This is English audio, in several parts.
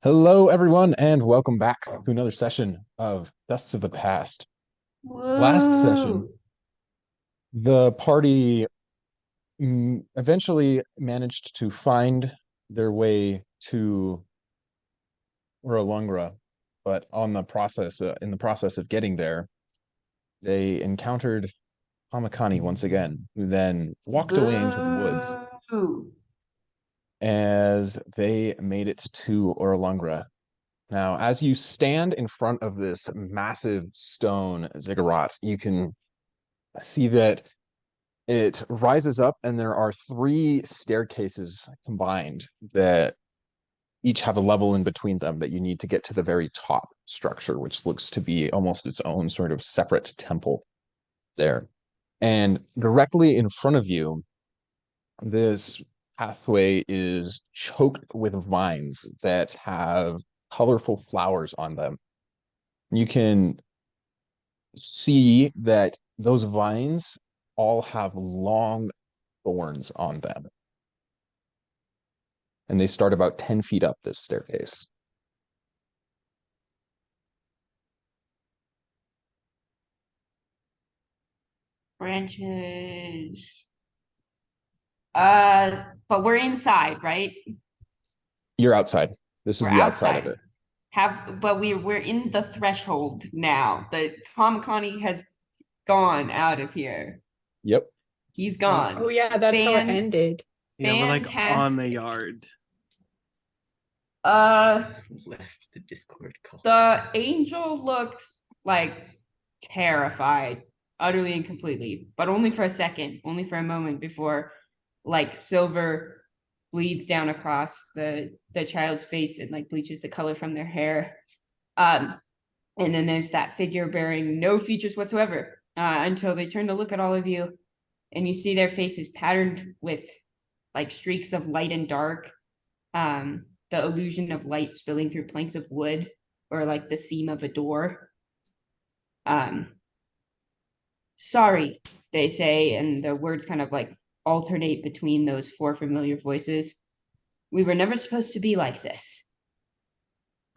Hello, everyone, and welcome back to another session of Dusts of the Past. Last Whoa. session, the party eventually managed to find their way to Orolungra, but in the process of getting there, they encountered Hamakani once again, who then walked away into the woods Boo. as they made it to Orolungra. Now, as you stand in front of this massive stone ziggurat, you can see that it rises up and there are three staircases combined that each have a level in between them that you need to get to the very top structure, which looks to be almost its own sort of separate temple there. And directly in front of you, this pathway is choked with vines that have colorful flowers on them. You can see that those vines all have long thorns on them, and they start about 10 feet up this staircase. Branches. But we're inside, right? You're outside. This is We're the outside of outside. it. But we're in the threshold now. The Kamikani has gone out of here. Yep. He's Oh gone. yeah, that's how it Fan ended. Yeah, we're like on the fantastic. yard. Uh Left the Discord call. the angel looks like terrified, utterly and completely, but only for a second, only for a moment before like silver bleeds down across the child's face and like bleaches the color from their hair. Um, and then there's that figure bearing no features whatsoever until they turn to look at all of you, and you see their faces patterned with like streaks of light and dark. The illusion of light spilling through planks of wood or like the seam of a door. Um, Sorry, they say, and the words kind of like alternate between those four familiar voices. We were never supposed to be like this.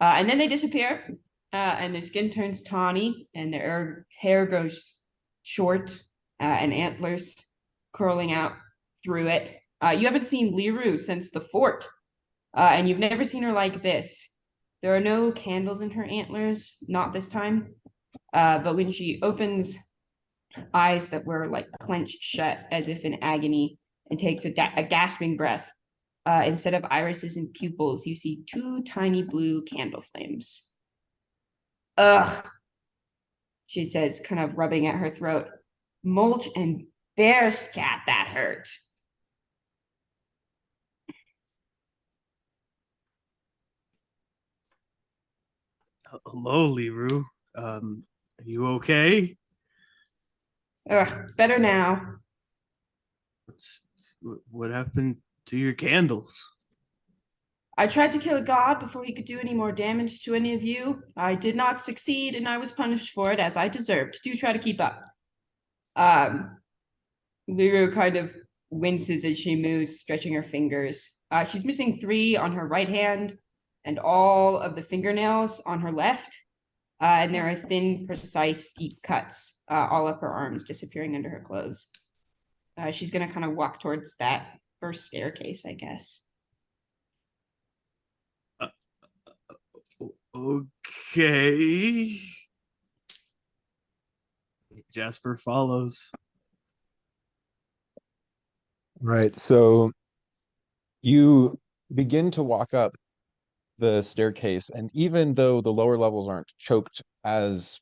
And then they disappear, and their skin turns tawny, and their hair grows short, and antlers curling out through it. You haven't seen Liru since the fort, and you've never seen her like this. There are no candles in her antlers, not this time. But when she opens eyes that were like clenched shut as if in agony and takes a gasping breath, instead of irises and pupils, you see two tiny blue candle flames. Ugh, she says, kind of rubbing at her throat. Mulch and bear scat, that hurt. Hello, Liru. Are you okay? Ugh, better now. What's what happened to your candles? I tried to kill a god before he could do any more damage to any of you. I did not succeed, and I was punished for it as I deserved. Do try to keep up. Liru kind of winces as she moves, stretching her fingers. She's missing three on her right hand and all of the fingernails on her left. And there are thin, precise, deep cuts all up her arms, disappearing under her clothes. She's going to kind of walk towards that first staircase, I guess. Okay. Jasper follows. Right. So you begin to walk up the staircase, and even though the lower levels aren't choked as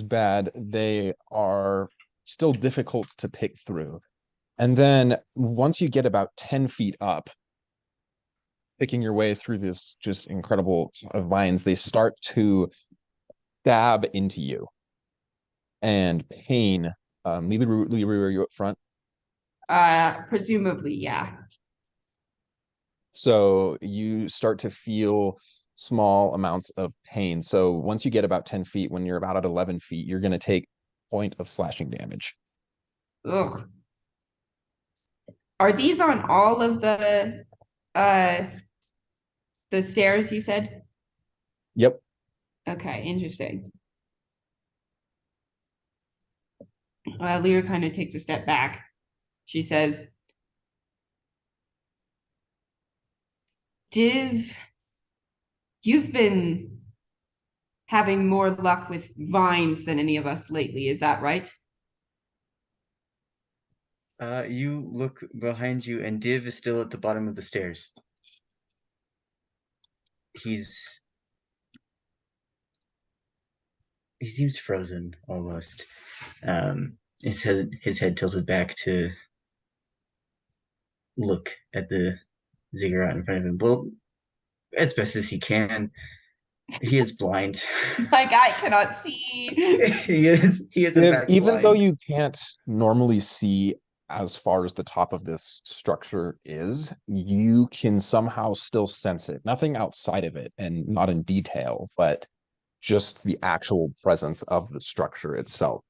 bad, they are still difficult to pick through. And then once you get about 10 feet up, picking your way through this just incredible vines, they start to stab into you. And pain, Liru, are you up front? Presumably, yeah. So you start to feel small amounts of pain. So once you get about 10 feet, when you're about at 11 feet, you're going to take a point of slashing damage. Ugh. Are these on all of the The stairs, you said? Yep. Okay, interesting. Lyra kind of takes a step back. She says, Div, you've been having more luck with vines than any of us lately, is that right? You look behind you, and Div is still at the bottom of the stairs. He seems frozen almost. His head tilted back to look at the ziggurat in front of him. Well, as best as he can. He is blind. Like I cannot see. He is in fact Even though blind. you can't normally see as far as the top of this structure is, you can somehow still sense it. Nothing outside of it and not in detail, but just the actual presence of the structure itself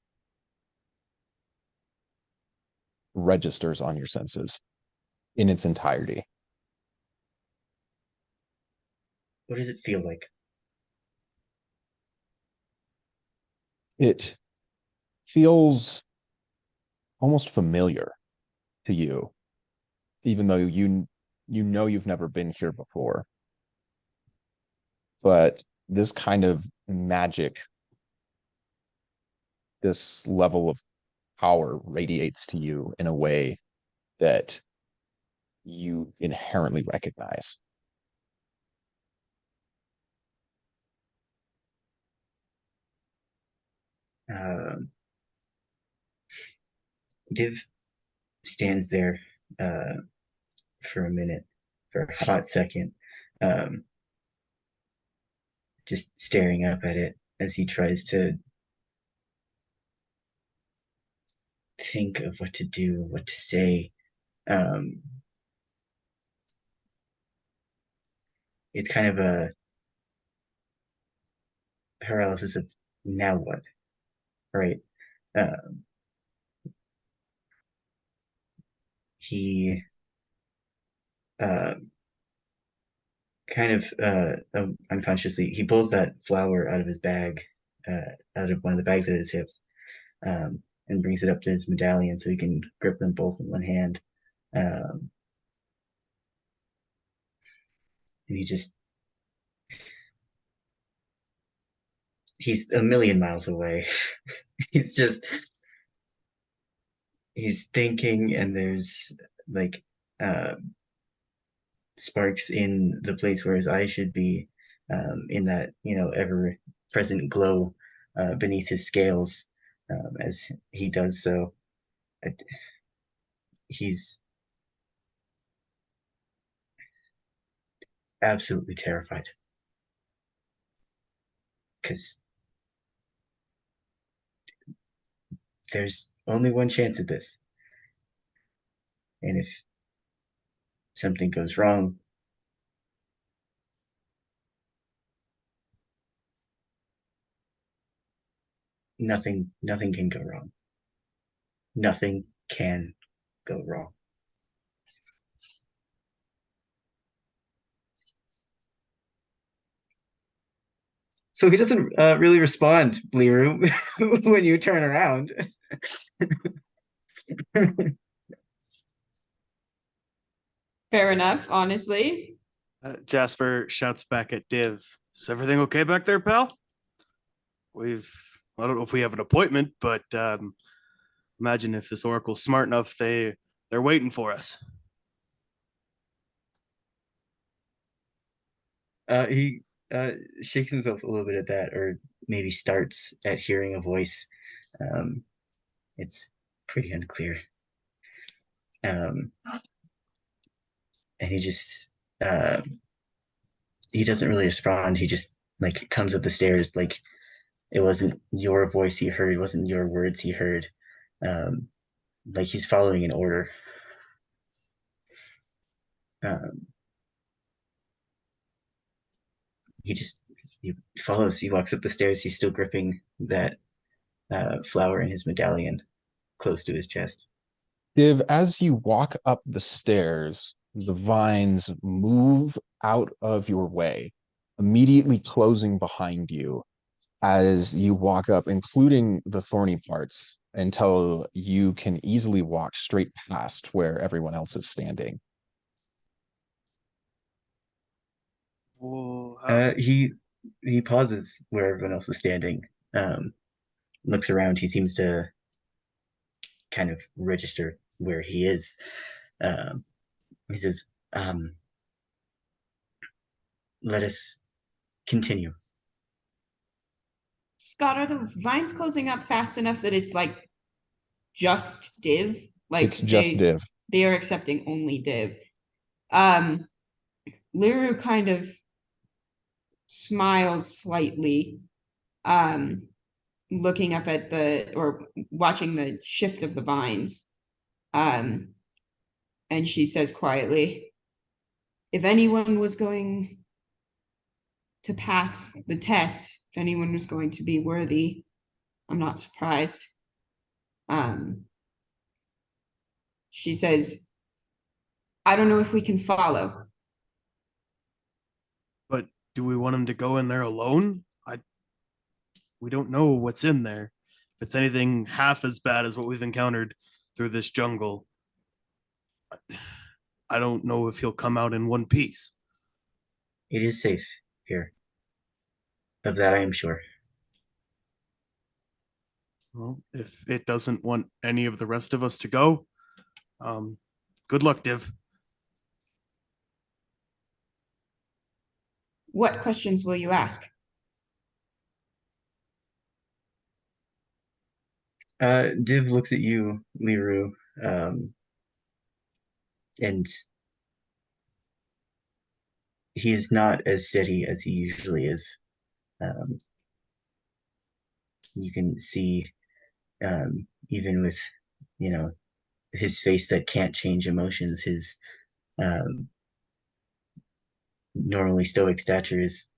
registers on your senses in its entirety. What does it feel like? It feels almost familiar to you, even though you know you've never been here before. But this kind of magic, this level of power radiates to you in a way that you inherently recognize. Div stands there for a minute, for a hot second, just staring up at it as he tries to think of what to do, what to say. It's kind of a paralysis of now what, right? He uh, kind of unconsciously, he pulls that flower out of his bag, out of one of the bags at his hips, and brings it up to his medallion so he can grip them both in one hand. And he's a million miles away. he's just, he's thinking, and there's like sparks in the place where his eye should be, in that, ever present glow beneath his scales as he does so. He's absolutely terrified because there's only one chance at this. And if something goes wrong, nothing can go wrong. Nothing can go wrong. So he doesn't really respond, Liru, when you turn around. Fair enough, honestly. Jasper shouts back at Div. Is everything okay back there, pal? I don't know if we have an appointment, but imagine if this oracle's smart enough, they're waiting for us. He shakes himself a little bit at that, or maybe starts at hearing a voice. It's pretty unclear. And he just he doesn't really respond. He just like comes up the stairs like it wasn't your voice he heard, it wasn't your words he heard. Like he's following an order. He follows. He walks up the stairs. He's still gripping that flower in his medallion close to his chest. Div, as you walk up the stairs, the vines move out of your way, immediately closing behind you as you walk up, including the thorny parts, until you can easily walk straight past where everyone else is standing. Whoa, He pauses where everyone else is standing, looks around. He seems to kind of register where he is. Um, he says, "Let us continue." Scott, are the vines closing up fast enough that it's like just div? Like It's just div. they are accepting only div. Liru kind of smiles slightly, looking up at or watching the shift of the vines. And she says quietly, if anyone was going to pass the test, if anyone was going to be worthy, I'm not surprised. She says, I don't know if we can follow. but do we want him to go in there alone? We don't know what's in there. If it's anything half as bad as what we've encountered through this jungle, I don't know if he'll come out in one piece. It is safe here. Of that I am sure. Well, if it doesn't want any of the rest of us to go, good luck, Div. What questions will you ask? Div looks at you, Liru, and he's not as steady as he usually is. You can see, even with, his face that can't change emotions, his normally stoic stature is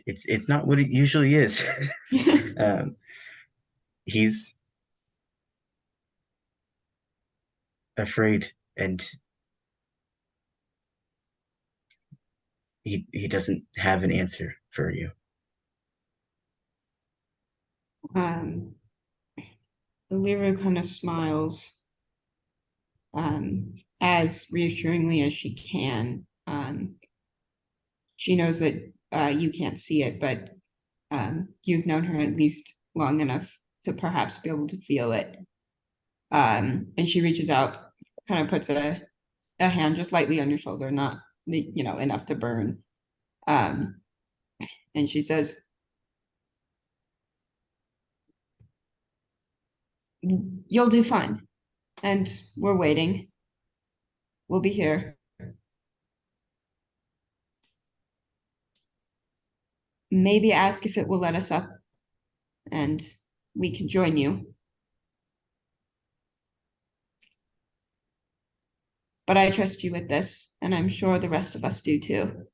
it's not what it usually is. He's afraid, and he doesn't have an answer for you. Liru kind of smiles, as reassuringly as she can. She knows that you can't see it, but you've known her at least long enough to perhaps be able to feel it. And she reaches out, kind of puts a hand just lightly on your shoulder, not enough to burn. And she says, you'll do fine. And we're waiting. We'll be here. Maybe ask if it will let us up and we can join you. But I trust you with this, and I'm sure the rest of us do too.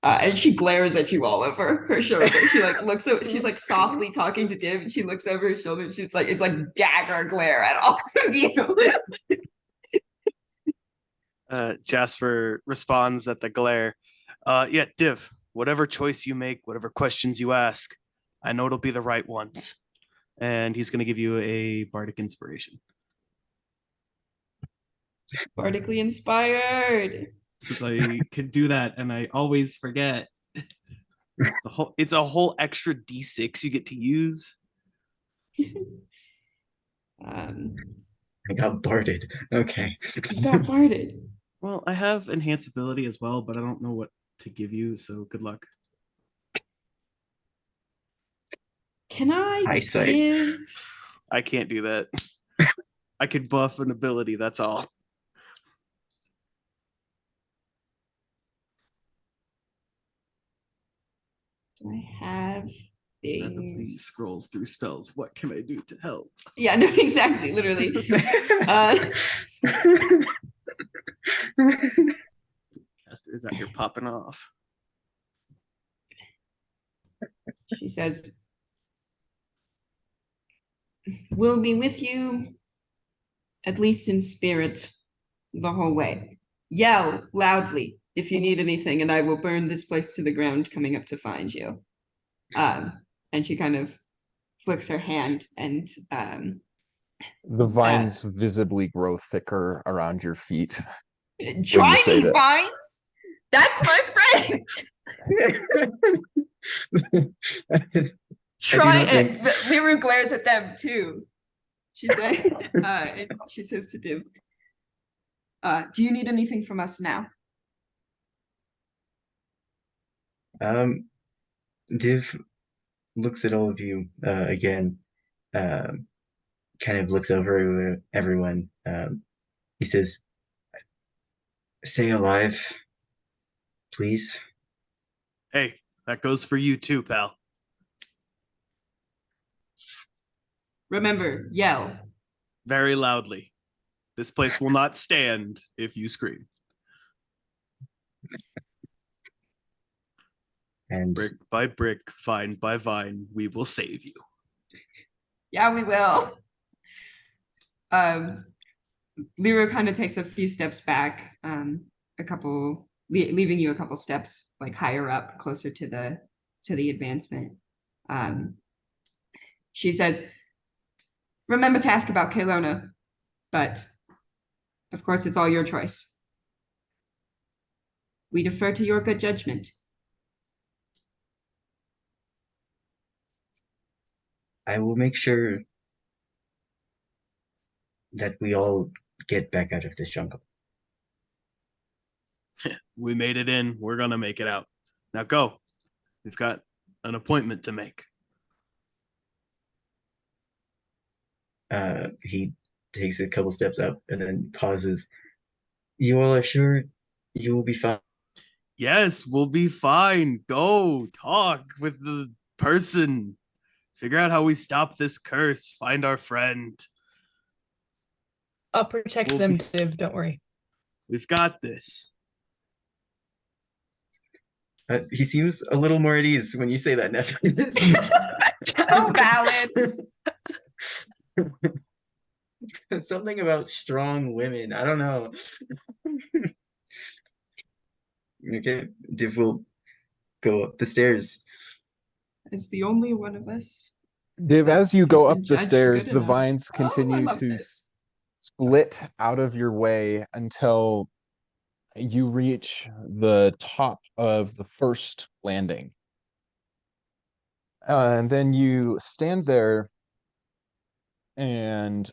And she glares at you all over her shoulder. She looks at, she's softly talking to Div, and she looks over her shoulder, and she's it's dagger glare at all of you. Jasper responds at the glare. Yeah, Div, whatever choice you make, whatever questions you ask, I know it'll be the right ones. And he's going to give you a bardic inspiration. Bardically inspired. Since I can do that and I always forget. It's a whole extra D6 you get to use. I got barded. Okay. Got barded. Well, I have enhance ability as well, but I don't know what to give you, so good luck. Can I Eyesight. give? I can't do that. I could buff an ability, that's all. Do I have Randomly things? scrolls through spells. What can I do to help? Yeah, no, exactly, literally. Caster is out here popping off. She says, we'll be with you at least in spirit, the whole way. Yell loudly if you need anything, and I will burn this place to the ground coming up to find you. And she kind of flicks her hand, and the vines visibly grow thicker around your feet. try say me, that. vines. That's my friend. Try it. Liru glares at them too. She said, she says to Div, do you need anything from us now? Div looks at all of you again, kind of looks over everyone. He says, "Stay alive, please." Hey, that goes for you too, pal. Remember, yell. Very loudly. This place will not stand if you scream. And brick by brick, vine by vine, we will save you. Yeah, we will. Liru kind of takes a few steps back, leaving you a couple steps like higher up, closer to the advancement. She says, remember to ask about Caylona, but of course it's all your choice. We defer to your good judgment. I will make sure that we all get back out of this jungle. We made it in. We're going to make it out. Now go. We've got an appointment to make. He takes a couple steps up and then pauses. You all are sure you will be fine? Yes, we'll be fine. Go talk with the person. Figure out how we stop this curse. Find our friend. I'll protect them, Div. Don't worry. We've got this. He seems a little more at ease when you say that, Nephis. So valid. Something about strong women. I don't know. Okay, Div will go up the stairs. It's the only one of us. Div, as you go up been the judged stairs, good the enough. vines I continue love to this. split out of your way until you reach the top of the first landing. And then you stand there, and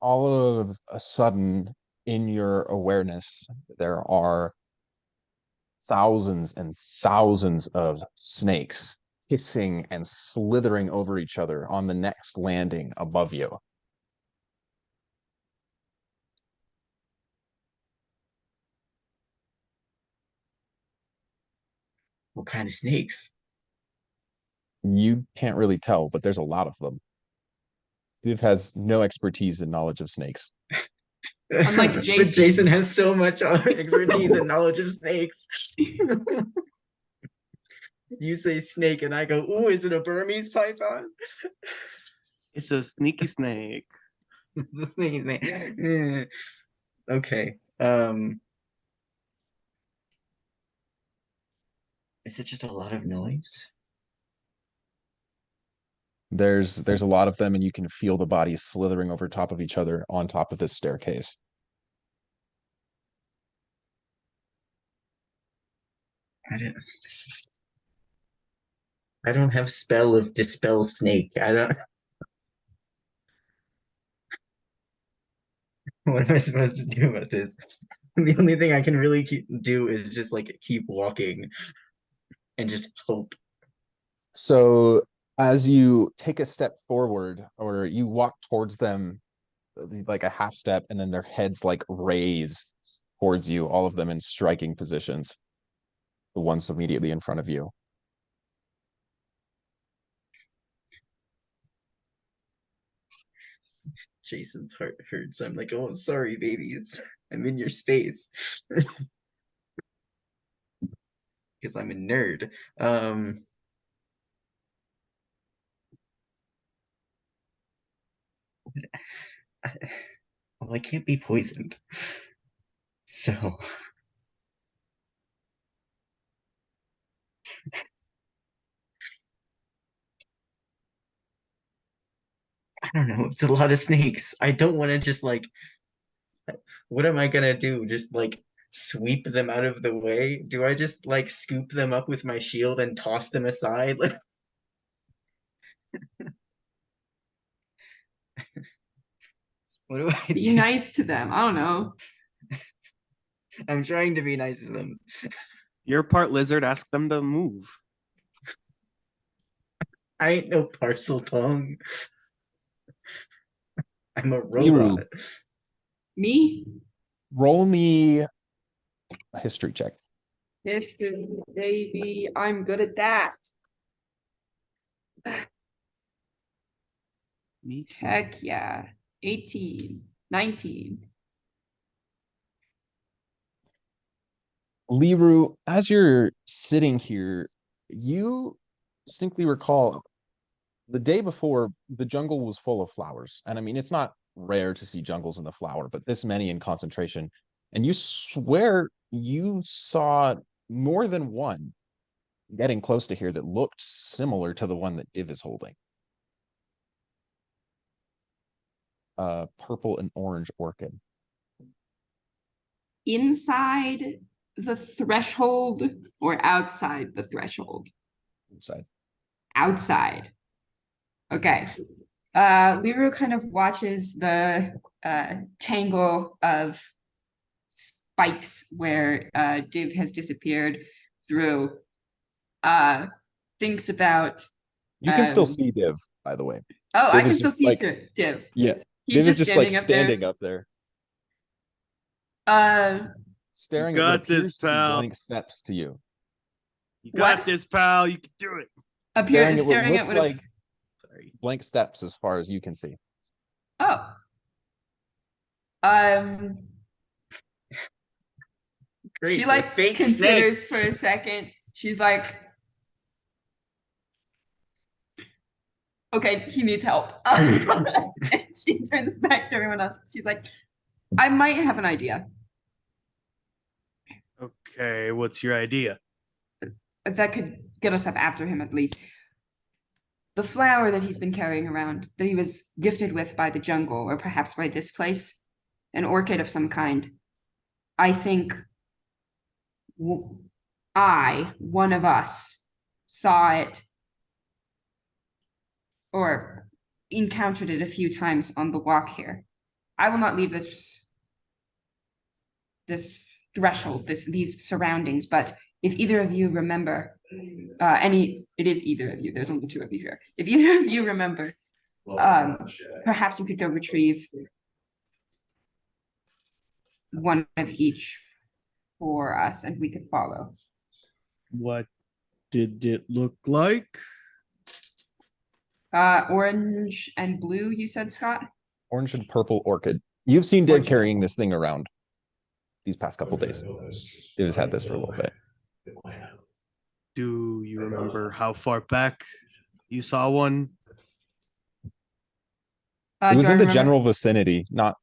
all of a sudden, in your awareness, there are thousands and thousands of snakes hissing and slithering over each other on the next landing above you. What kind of snakes? You can't really tell, but there's a lot of them. Viv has no expertise and knowledge of snakes. Unlike But Jason. Jason has so much expertise and knowledge of snakes. You say snake, and I go, ooh, is it a Burmese python? It's a sneaky snake. It's a sneaky snake. Okay. Is it just a lot of noise? There's a lot of them, and you can feel the bodies slithering over top of each other on top of this staircase. I don't have spell of dispel snake. I don't. What am I supposed to do about this? The only thing I can really do is just like keep walking and just hope. So as you take a step forward, or you walk towards them like a half step, and then their heads like raise towards you, all of them in striking positions, the ones immediately in front of you. Jason's heart hurts. I'm like, oh, sorry, babies. I'm in your space. Because I'm a nerd. Well, I can't be poisoned. So I don't know. It's a lot of snakes. I don't want to just like, what am I gonna do? Just like sweep them out of the way? Do I just like scoop them up with my shield and toss them aside? Like, what do I Be do? nice to them. I don't know. I'm trying to be nice to them. You're part lizard. Ask them to move. I ain't no parcel tongue. I'm a Liru, robot. Me? roll me a history check. History, baby. I'm good at that. Me too. Heck yeah. 18, 19. Liru, as you're sitting here, you distinctly recall the day before the jungle was full of flowers. And I mean, it's not rare to see jungles in the flower, but this many in concentration. And you swear you saw more than one getting close to here that looked similar to the one that Div is holding. Purple and orange orchid. Inside the threshold or outside the threshold? Inside. Outside. Okay. Liru kind of watches the tangle of spikes where Div has disappeared through. Thinks about. You can still Um, see Div, by the way. Oh, I Div is can still just see like- Div. Yeah. He's Div is just just like standing standing up there, up there. staring You at what got this, appears to be pal. blank steps to you. You got What? this, pal. You can do it. Up here, Staring at what staring looks at like Sorry. blank steps as far as you can see. Oh. Great, She they're like fake considers snakes. for a second. She's like, okay, he needs help. And she turns back to everyone else. She's like, I might have an idea Okay, what's your idea? that could get us up after him at least. The flower that he's been carrying around, that he was gifted with by the jungle, or perhaps by this place, an orchid of some kind. I think one of us, saw it or encountered it a few times on the walk here. I will not leave this threshold, these surroundings, but if either of you remember, it is either of you, there's only two of you here. If either of you remember, perhaps you could go retrieve one of each for us and we could follow. What did it look like? Orange and blue, you said, Scott? Orange and purple orchid. You've seen Div Orange and carrying this thing around these past couple days. Div has had this for a little bit. Do you remember how far back you saw one? It was do I in the remember? general vicinity, not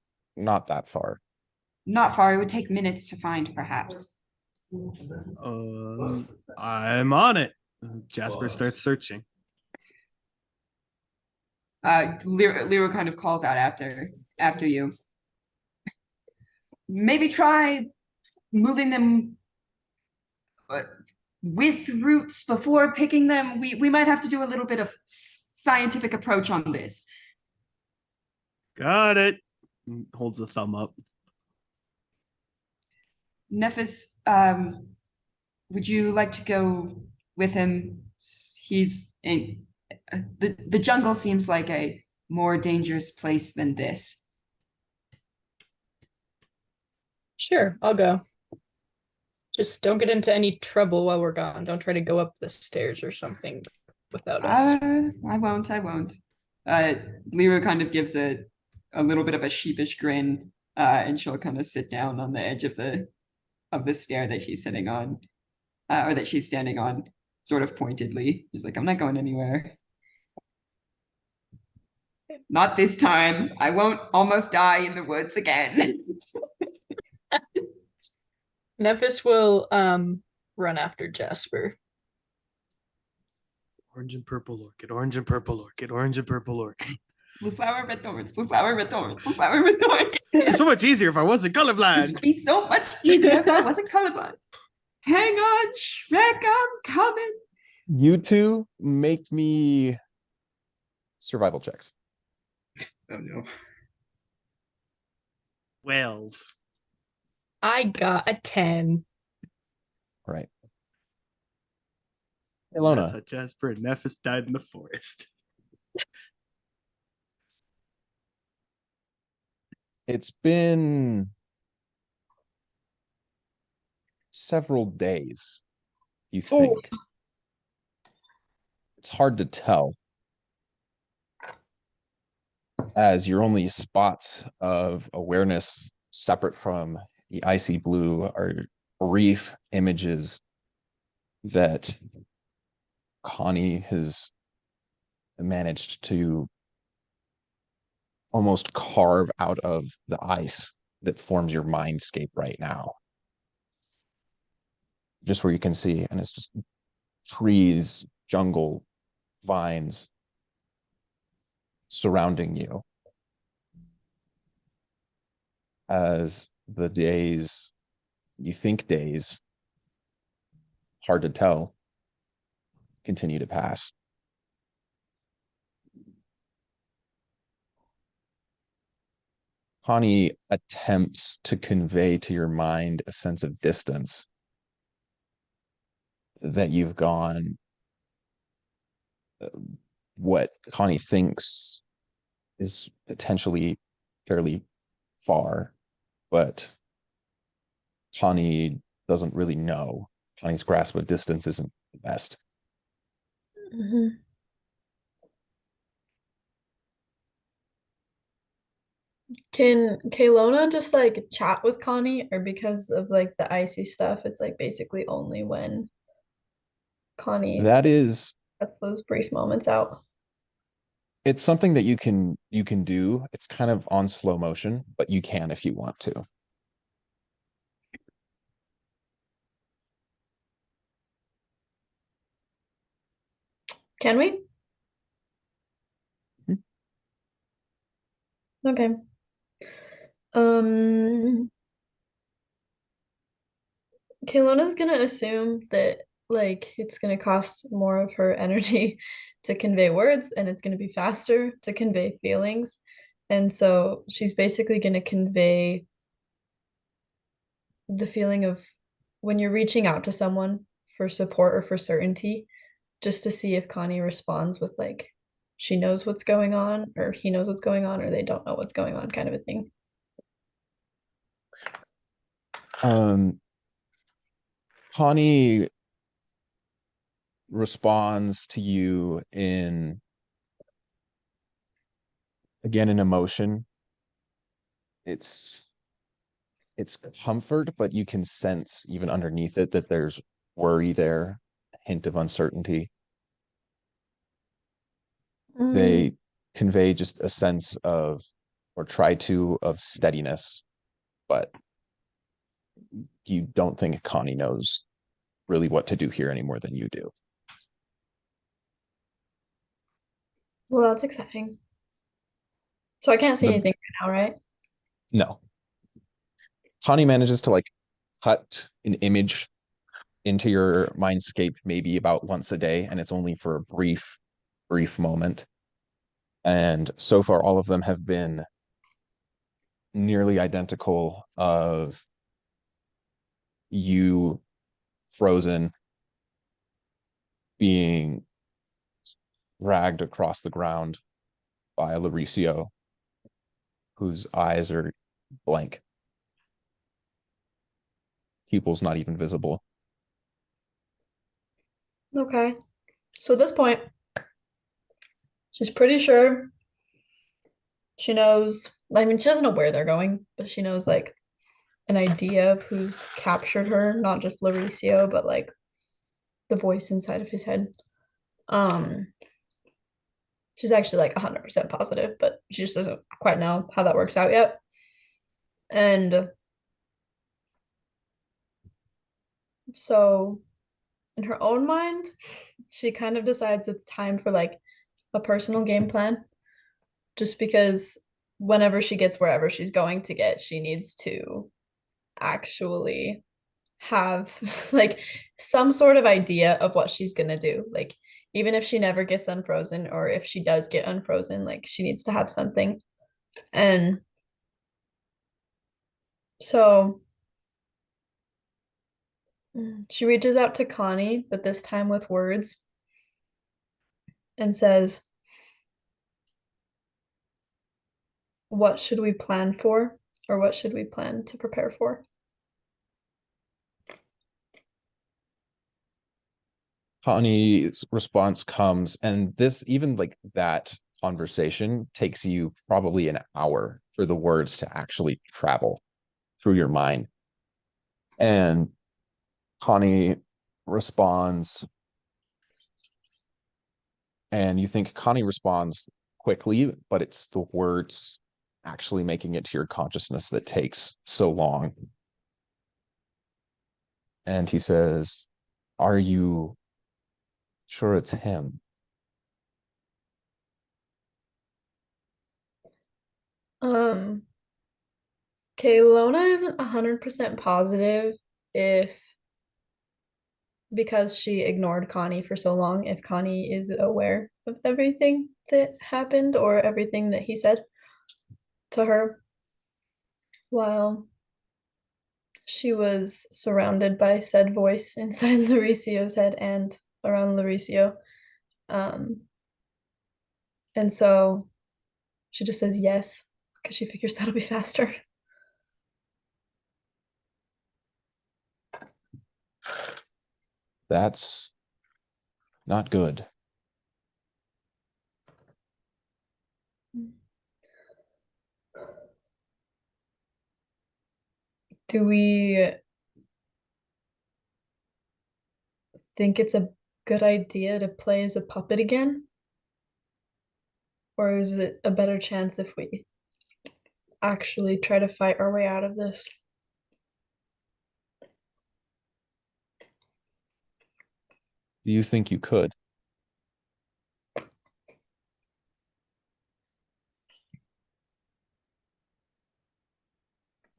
that far. Not far. It would take minutes to find, perhaps. I'm on it. Jasper starts searching. Lero kind of calls out after you. Maybe try moving them with roots before picking them. We might have to do a little bit of scientific approach on this. Got it. Holds a thumb up. Nephis, would you like to go with him? He's in the jungle seems like a more dangerous place than this. Sure, I'll go. Just don't get into any trouble while we're gone. Don't try to go up the stairs or something without us. I won't. Lyra kind of gives a little bit of a sheepish grin, and she'll kind of sit down on the edge of the stair that she's sitting on, or that she's standing on, sort of pointedly. She's like, I'm not going anywhere. Not this time. I won't almost die in the woods again. Nephis will run after Jasper. Orange and purple orchid, orange and purple orchid, orange and purple orchid. Blue flower, red thorns, blue flower, red thorns, blue flower, red thorns. It's so much easier if I wasn't This colorblind. would be so much easier if I wasn't colorblind. Hang on, Shrek, I'm coming. You two make me survival checks. Oh no. 12. I got a 10. Right. That's Caylona, how Jasper and Nephis died in the forest. it's been several days, you think. It's hard to tell, as your only spots of awareness separate from the icy blue are brief images that Connie has managed to almost carve out of the ice that forms your mindscape right now. Just where you can see, and it's just trees, jungle, vines surrounding you. As the days, you think days, hard to tell, continue to pass. Connie attempts to convey to your mind a sense of distance, that you've gone what Connie thinks is potentially fairly far, but Connie doesn't really know. Connie's grasp of distance isn't the best. Mhm. Can Caylona just like chat with Connie, or because of like the icy stuff, it's like basically only when Connie That is, gets those brief moments out? it's something that you can do. It's kind of on slow motion, but you can if you want to. Can we? Hmm. Okay. Um, Kaylona's gonna assume that like it's gonna cost more of her energy to convey words, and it's gonna be faster to convey feelings. And so she's basically gonna convey the feeling of when you're reaching out to someone for support or for certainty, just to see if Connie responds with like she knows what's going on, or he knows what's going on, or they don't know what's going on, kind of a thing. Um, Connie responds to you in, again, an emotion. It's comfort, but you can sense even underneath it that there's worry there, a hint of uncertainty. They convey just a sense of, or try to, of steadiness, but you don't think Connie knows really what to do here any more than you do. Well, that's exciting. So I can't see The anything right now, right? No. Connie manages to like cut an image into your mindscape maybe about once a day, and it's only for a brief moment. And so far, all of them have been nearly identical of you frozen, being dragged across the ground by Lauricio, whose eyes are blank. Pupils not even visible. Okay. So at this point, she's pretty sure she knows. I mean, she doesn't know where they're going, but she knows like an idea of who's captured her, not just Lauricio, but like the voice inside of his head. Um, She's actually like 100% positive, but she just doesn't quite know how that works out yet. And so in her own mind, she kind of decides it's time for like a personal game plan, just because whenever she gets wherever she's going to get, she needs to actually have like some sort of idea of what she's gonna do. Like, even if she never gets unfrozen, or if she does get unfrozen, like she needs to have something. And so she reaches out to Connie, but this time with words, and says, "What should we plan for? Or what should we plan to prepare for?" Connie's response comes, and this, even like that conversation, takes you probably an hour for the words to actually travel through your mind. And Connie responds, and you think Connie responds quickly, but it's the words actually making it to your consciousness that takes so long. And he says, "Are you sure it's him?" Um, Caylona isn't 100% positive if, because she ignored Connie for so long, if Connie is aware of everything that happened or everything that he said to her while she was surrounded by said voice inside Lauricio's head and around Lauricio. Um, and so she just says yes because she figures that'll be faster. That's not good. Do we think it's a good idea to play as a puppet again? Or is it a better chance if we actually try to fight our way out of this? Do you think you could?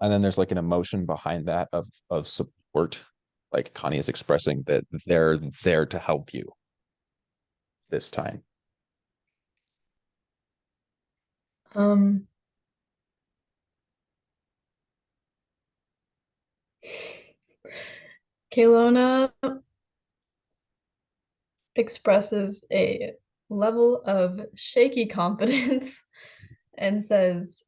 And then there's like an emotion behind that of support. Like Connie is expressing that they're there to help you this time. Um, Caylona expresses a level of shaky confidence and says,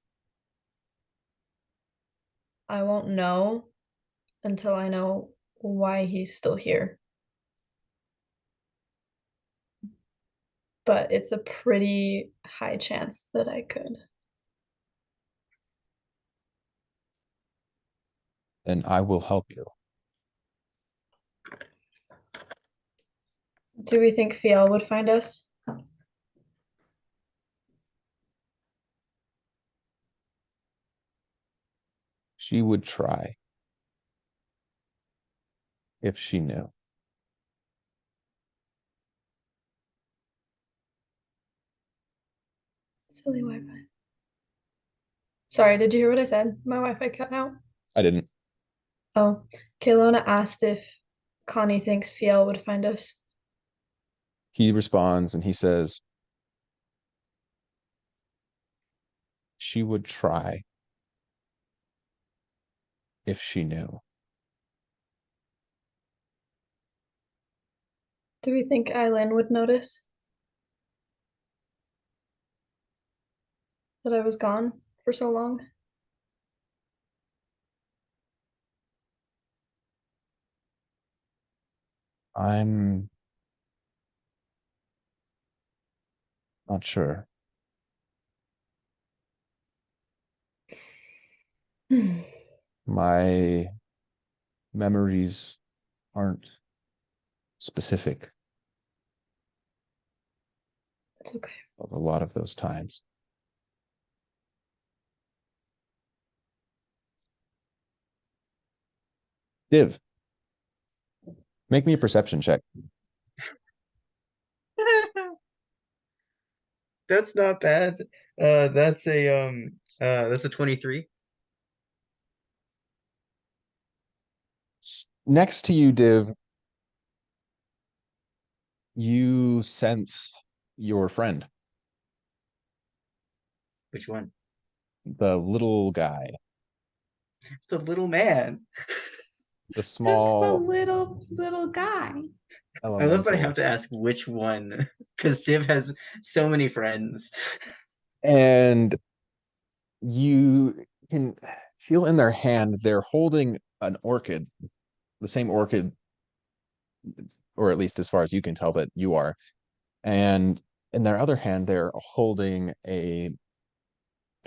"I won't know until I know why he's still here. But it's a pretty high chance that I could." And I will help you. Do we think Fiel would find us? She would try if she knew. Silly Wi-Fi. Sorry, did you hear what I said? My Wi-Fi cut out. I didn't. Oh, Caylona asked if Connie thinks Fiel would find us. He responds and he says, she would try if she knew. Do we think Eileen would notice that I was gone for so long? I'm not sure. My memories aren't specific. It's okay. of a lot of those times. Div, make me a perception check. That's not bad. That's a 23. Next to you, Div, you sense your friend, Which one? the little guy, It's a little man. the Just the small little guy. I love that I elemental. have to ask which one, because Div has so many friends. And you can feel in their hand they're holding an orchid, the same orchid, or at least as far as you can tell that you are. And in their other hand, they're holding an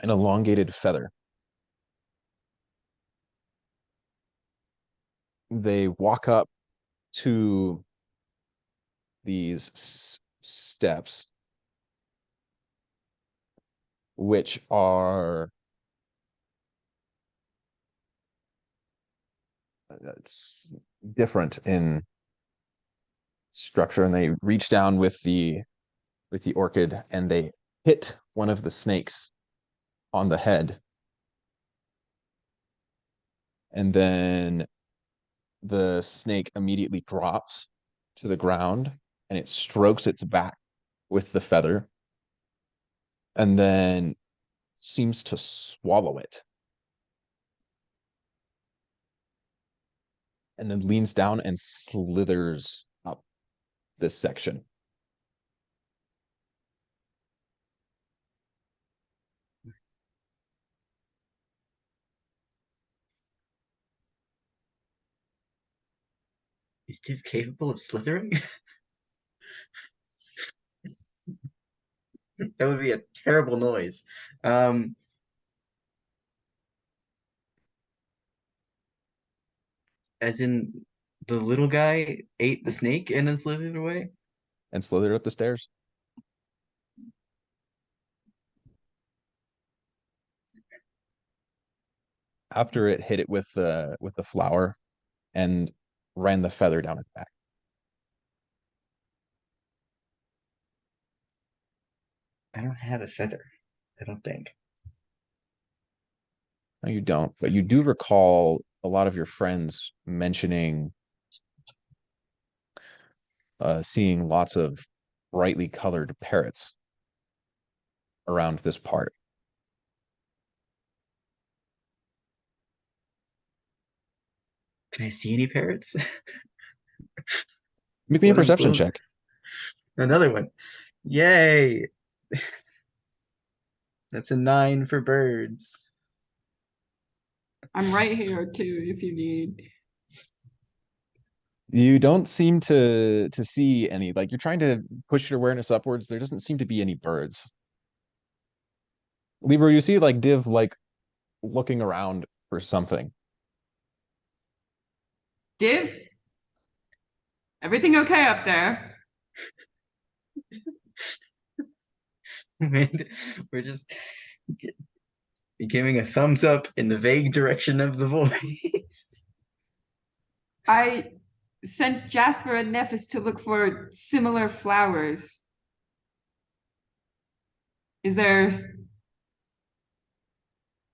elongated feather. They walk up to these steps, which are it's different in structure, and they reach down with the orchid and they hit one of the snakes on the head, and then the snake immediately drops to the ground and it strokes its back with the feather and then seems to swallow it and then leans down and slithers up this section. Is Div capable of slithering? That would be a terrible noise. As in the little guy ate the snake and then slithered away? And slithered up the stairs. After it hit it with the flower and ran the feather down its back. I don't have a feather, I don't think. No, you don't, but you do recall a lot of your friends mentioning seeing lots of brightly colored parrots around this part. Can I see any parrots? Make me a What perception check. Another one. Yay! That's a 9 for birds. I'm right here too, if you need. You don't seem to see any, like you're trying to push your awareness upwards. There doesn't seem to be any birds. Libra, you see like Div like looking around for something. Div? Everything okay up there? And we're just giving a thumbs up in the vague direction of the voice. I sent Jasper and Nephis to look for similar flowers. Is there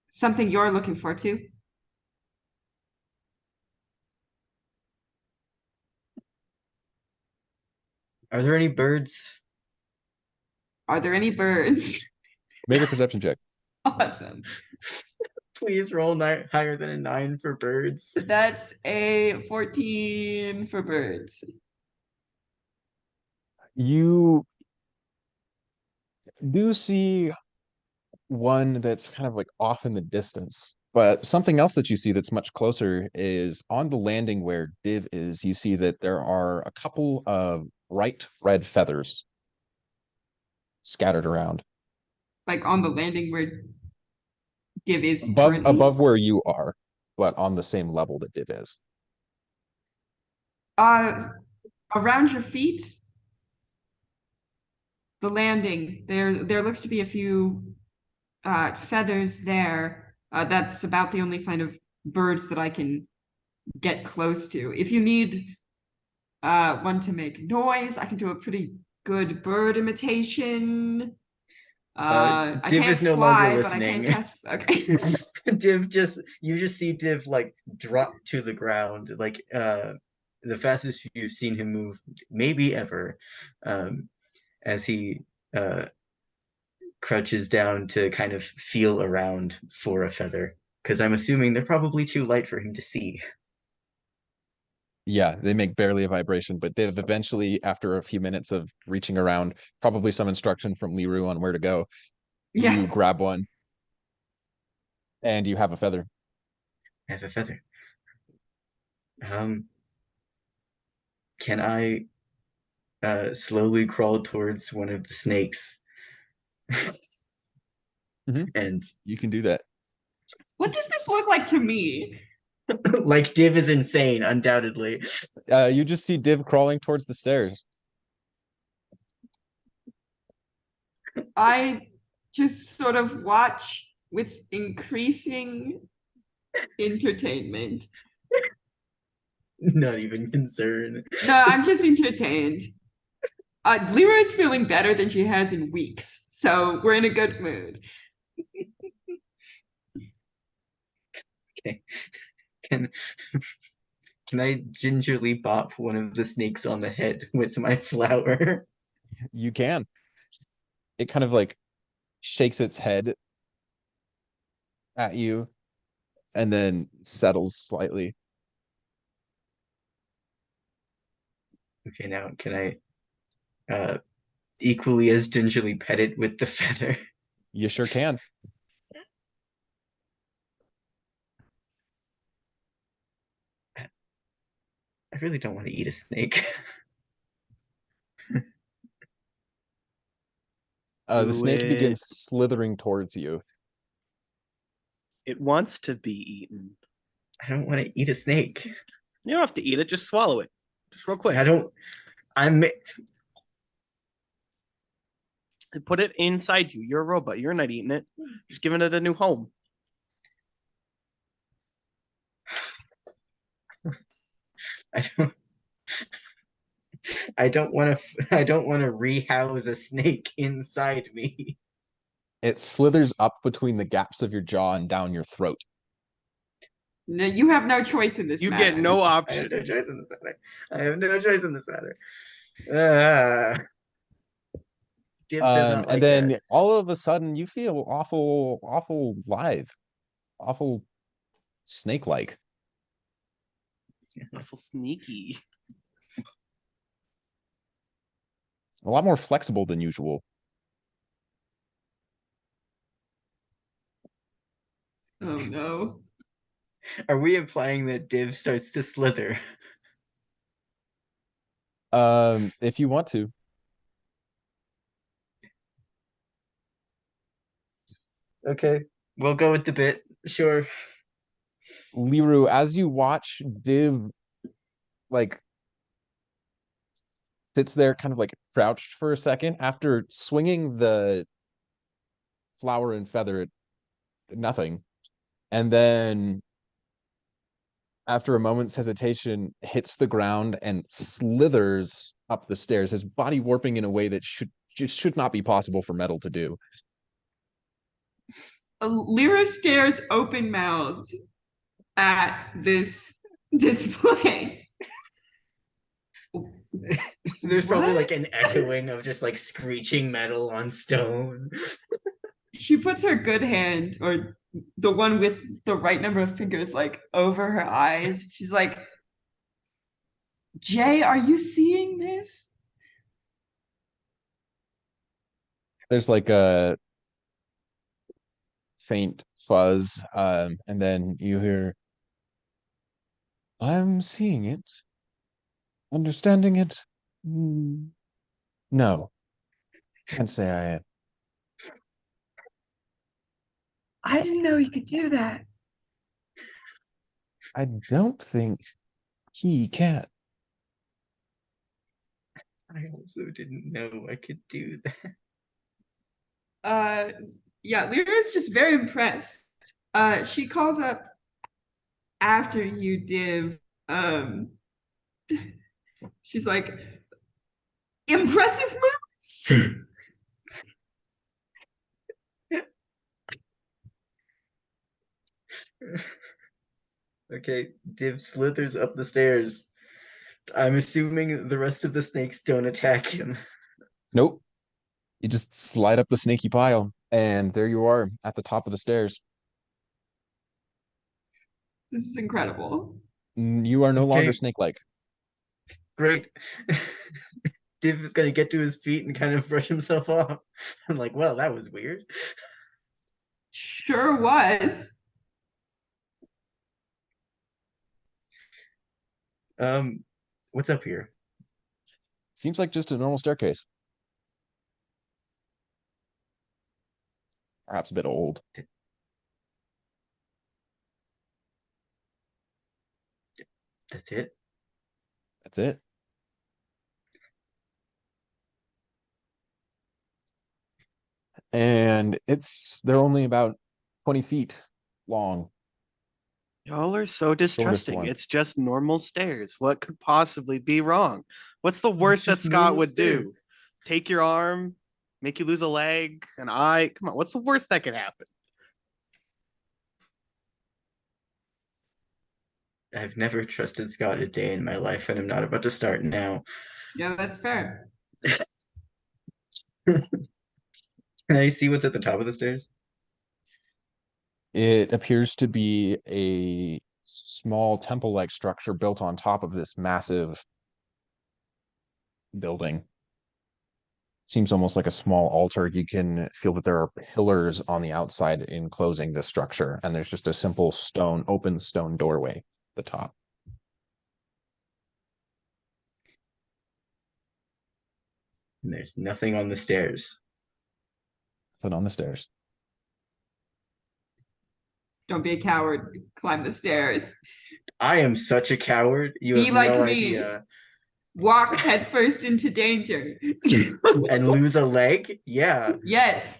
something you're looking for too? Are there any birds? Are there any birds? Make a perception check. Awesome. Please roll higher than a 9 for birds. That's a 14 for birds. You do see one that's kind of like off in the distance, but something else that you see that's much closer is on the landing where Div is. You see that there are a couple of bright red feathers scattered around Like on the landing where Div is above currently. where you are, but on the same level that Div is. Uh, around your feet, the landing. There looks to be a few feathers there. That's about the only sign of birds that I can get close to. If you need one to make noise, I can do a pretty good bird imitation. I Div can't is no longer fly, but I can listening. cast. Okay. You just see Div like drop to the ground, like the fastest you've seen him move maybe ever, as he crouches down to kind of feel around for a feather, because I'm assuming they're probably too light for him to see. Yeah, they make barely a vibration, but they've eventually, after a few minutes of reaching around, probably some instruction from Liru on where to go, Yeah. you grab one and you have a feather. I have a feather. Can I slowly crawl towards one of the snakes Mhm. and You can do that. What does this look like to me? like Div is insane, undoubtedly. You just see Div crawling towards the stairs. I just sort of watch with increasing entertainment. Not even concerned. No, I'm just entertained. Lyra is feeling better than she has in weeks, so we're in a good mood. Okay. Can can I gingerly bop one of the snakes on the head with my flower? You can. It kind of like shakes its head at you and then settles slightly. Okay, now can I equally as gingerly pet it with the feather? You sure can. I really don't want to eat a snake. The Do snake it. begins slithering towards you. It wants to be eaten. I don't want to eat a snake. You don't have to eat it, just swallow it. Just real quick. I don't. I'm. Put it inside you. You're a robot. You're not eating it. Just giving it a new home. I don't. I don't want to. I don't want to rehouse a snake inside me. It slithers up between the gaps of your jaw and down your throat. No, you have no choice in this You matter. get no I option. have no choice in this matter. I have no choice in this matter. Div does not like And then that. all of a sudden you feel awful, awful lithe, awful snake-like. Awful sneaky. A lot more flexible than usual. Oh no. Are we implying that Div starts to slither? If you want to. Okay, we'll go with the bit. Sure. Liru, as you watch Div like sits there kind of like crouched for a second after swinging the flower and feather at nothing, and then after a moment's hesitation hits the ground and slithers up the stairs, his body warping in a way that should not be possible for metal to do. Lyra stares open mouthed at this display. There's probably What? like an echoing of just like screeching metal on stone. She puts her good hand, or the one with the right number of fingers, like over her eyes. She's like, Jay, are you seeing this? There's like a faint fuzz, and then you hear, I'm seeing it. Understanding it? No. Can't say I am. I didn't know you could do that. I don't think he can. I also didn't know I could do that. Yeah, Lyra's just very impressed. She calls up after you div. She's like, impressive moves. Okay, Div slithers up the stairs. I'm assuming the rest of the snakes don't attack him. Nope. You just slide up the snaky pile, and there you are at the top of the stairs. This is incredible. You are no longer Okay. snake-like. Great. Div is gonna get to his feet and kind of brush himself off. I'm like, well, that was weird. Sure was. What's up here? Seems like just a normal staircase. Perhaps a bit old. That's it? That's it. And they're only about 20 feet long. Y'all are so Shortest distrusting. one. It's just normal stairs. What could possibly be wrong? What's the worst that just Scott normal would stairs. do? Take your arm, make you lose a leg, an eye? Come on, what's the worst that could happen? I've never trusted Scott a day in my life, and I'm not about to start now. Yeah, that's fair. Can I see what's at the top of the stairs? It appears to be a small temple-like structure built on top of this massive building. Seems almost like a small altar. You can feel that there are pillars on the outside enclosing the structure, and there's just a simple open stone doorway at the top. And there's nothing on the stairs. Put on the stairs. Don't be a coward. Climb the stairs. I am such a coward. You Be have like no me. idea. Walk headfirst into danger. And lose a leg? Yeah. Yes.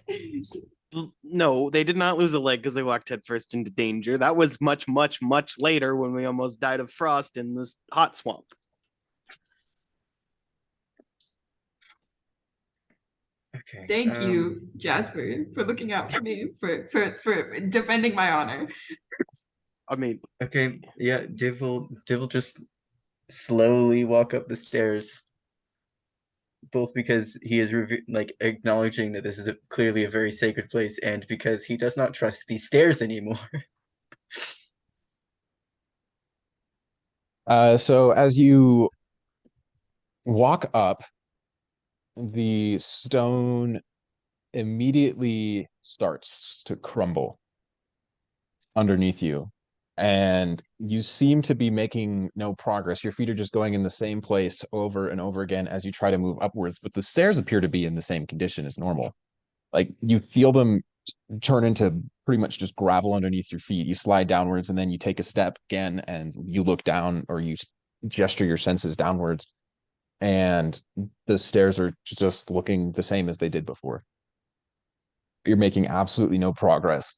No, they did not lose a leg because they walked headfirst into danger. That was much, much, much later when we almost died of frost in this hot swamp. Okay. Thank you, Jasper, for looking out for me, for defending my honor. I mean, Okay. Yeah. Div will just slowly walk up the stairs, both because he is like acknowledging that this is clearly a very sacred place, and because he does not trust these stairs anymore. So as you walk up, the stone immediately starts to crumble underneath you, and you seem to be making no progress. Your feet are just going in the same place over and over again as you try to move upwards, but the stairs appear to be in the same condition as normal. Like you feel them turn into pretty much just gravel underneath your feet. You slide downwards, and then you take a step again, and you look down, or you gesture your senses downwards, and the stairs are just looking the same as they did before. You're making absolutely no progress.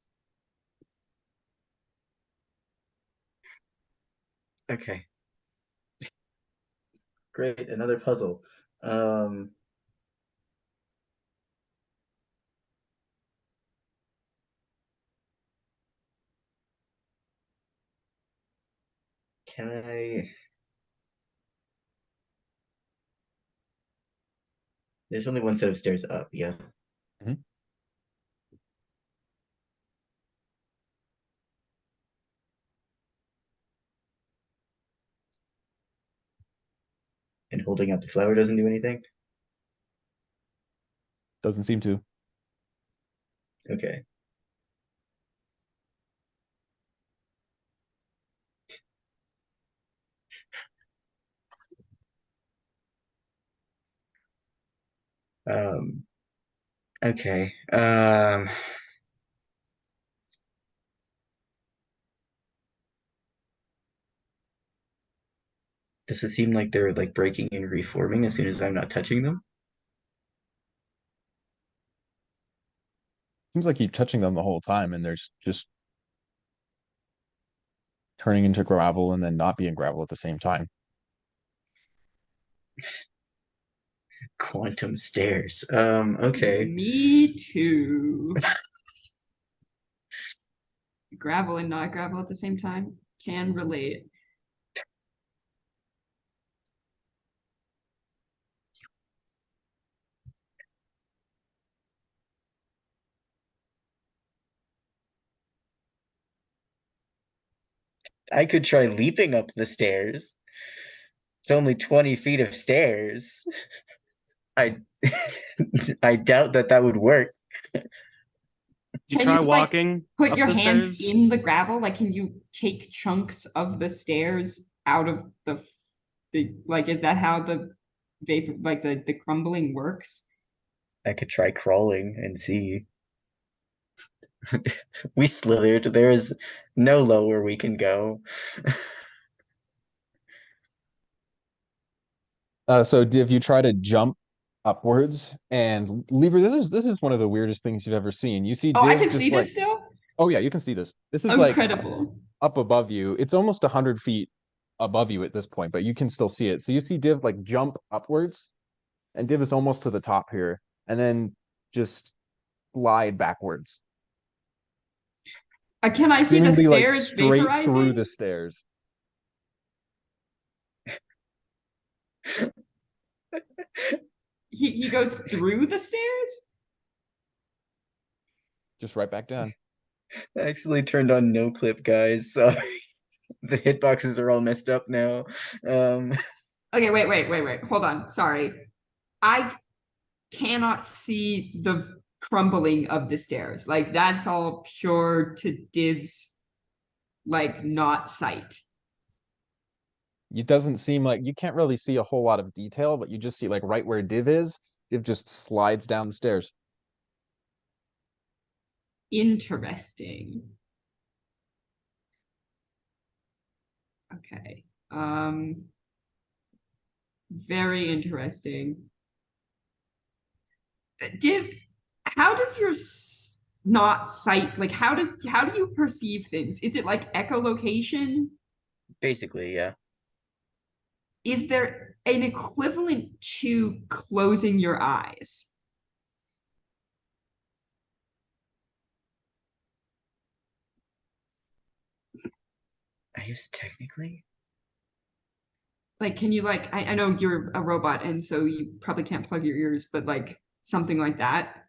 Okay. Great, another puzzle. Can I? There's only one set of stairs up, yeah. Mhm. And holding out the flower doesn't do anything? Doesn't seem to. Okay. Um, okay. Does it seem like they're like breaking and reforming as soon as I'm not touching them? Seems like you're touching them the whole time, and there's just turning into gravel and then not being gravel at the same time. Quantum stairs. Okay. Me too. Gravel and not gravel at the same time. Can relate. I could try leaping up the stairs. It's only 20 feet of stairs. I I doubt that that would work. Did you Can try you, like, walking Put up your the hands stairs? in the gravel. Like, can you take chunks of the stairs out of the like? Is that how the vapor, like the crumbling works? I could try crawling and see. We slithered. There is no lower we can go. So Div, you try to jump upwards, and Lieber, this is one of the weirdest things you've ever seen. You see Oh, I Div can see just like, this still. oh yeah, you can see this. This is like Incredible. up above you. It's almost 100 feet above you at this point, but you can still see it. So you see Div like jump upwards, and Div is almost to the top here, and then just slide backwards, Can I see the seemingly like stairs straight through vaporizing? the stairs, He goes through the stairs? just right back down. I actually turned on no clip, guys. So the hitboxes are all messed up now. Okay, wait. Hold on. Sorry. I cannot see the crumbling of the stairs. Like, that's all pure to Div's, like, not sight. It doesn't seem like you can't really see a whole lot of detail, but you just see like right where Div is, Div just slides down the stairs. Interesting. Okay. Very interesting. Div, how does your not sight, like, how do you perceive things? Is it like echolocation? Basically, yeah. Is there an equivalent to closing your eyes? I guess technically. Like, can you, like, I know you're a robot and so you probably can't plug your ears, but like something like that.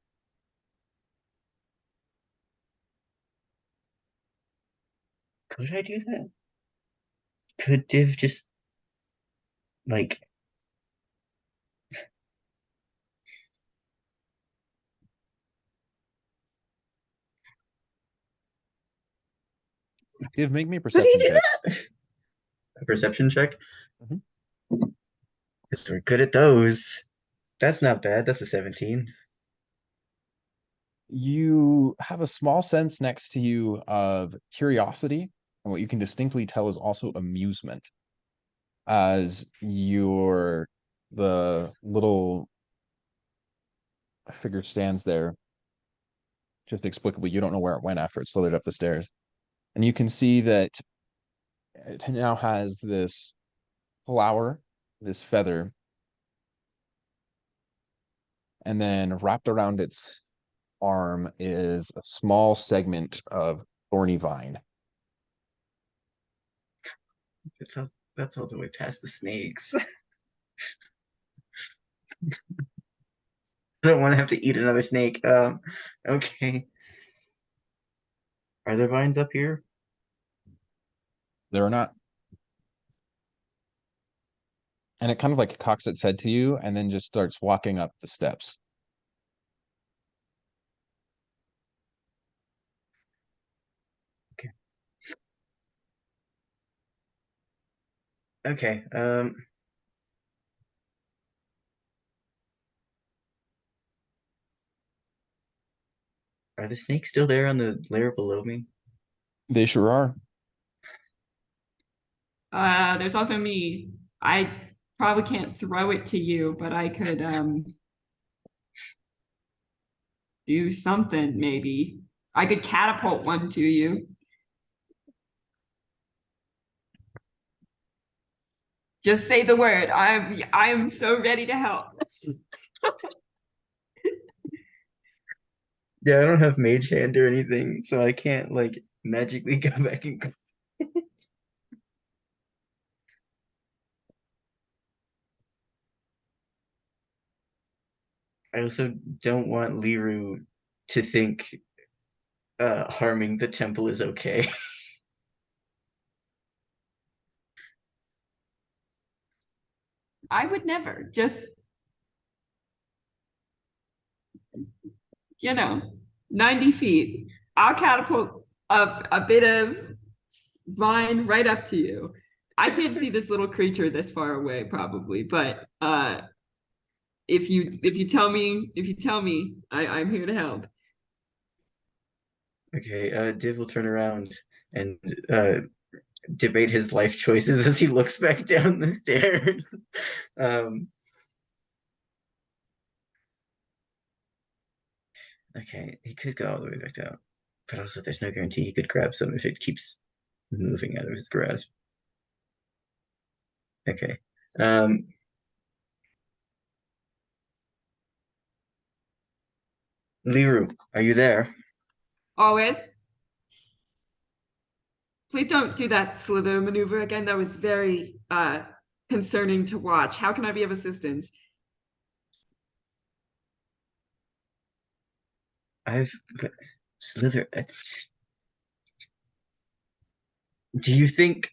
Could I do that? Could Div just like Div, make me a could he perception do check. that? A perception check? Mhm. Because we're good at those. That's not bad. That's a 17. You have a small sense next to you of curiosity, and what you can distinctly tell is also amusement, as the little figure stands there, just explicably. You don't know where it went after it slithered up the stairs. And you can see that it now has this flower, this feather, and then wrapped around its arm is a small segment of thorny vine. That's all the way past the snakes. I don't want to have to eat another snake. Okay. Are there vines up here? There are not. And it kind of like cocks its head to you and then just starts walking up the steps. Okay. Okay. Are the snakes still there on the layer below me? They sure are. There's also me. I probably can't throw it to you, but I could do something maybe. I could catapult one to you. Just say the word. I am so ready to help. Yeah, I don't have mage hand or anything, so I can't like magically go back and. I also don't want Liru to think harming the temple is okay. I would never. Just 90 feet. I'll catapult a bit of vine right up to you. I can't see this little creature this far away, probably, but if you tell me, I'm here to help. Okay, Div will turn around and debate his life choices as he looks back down the stairs. um, okay, he could go all the way back down, but also there's no guarantee he could grab some if it keeps moving out of his grasp. Okay. Liru, are you there? Always. Please don't do that slither maneuver again. That was very concerning to watch. How can I be of assistance? I've Slither. Do you think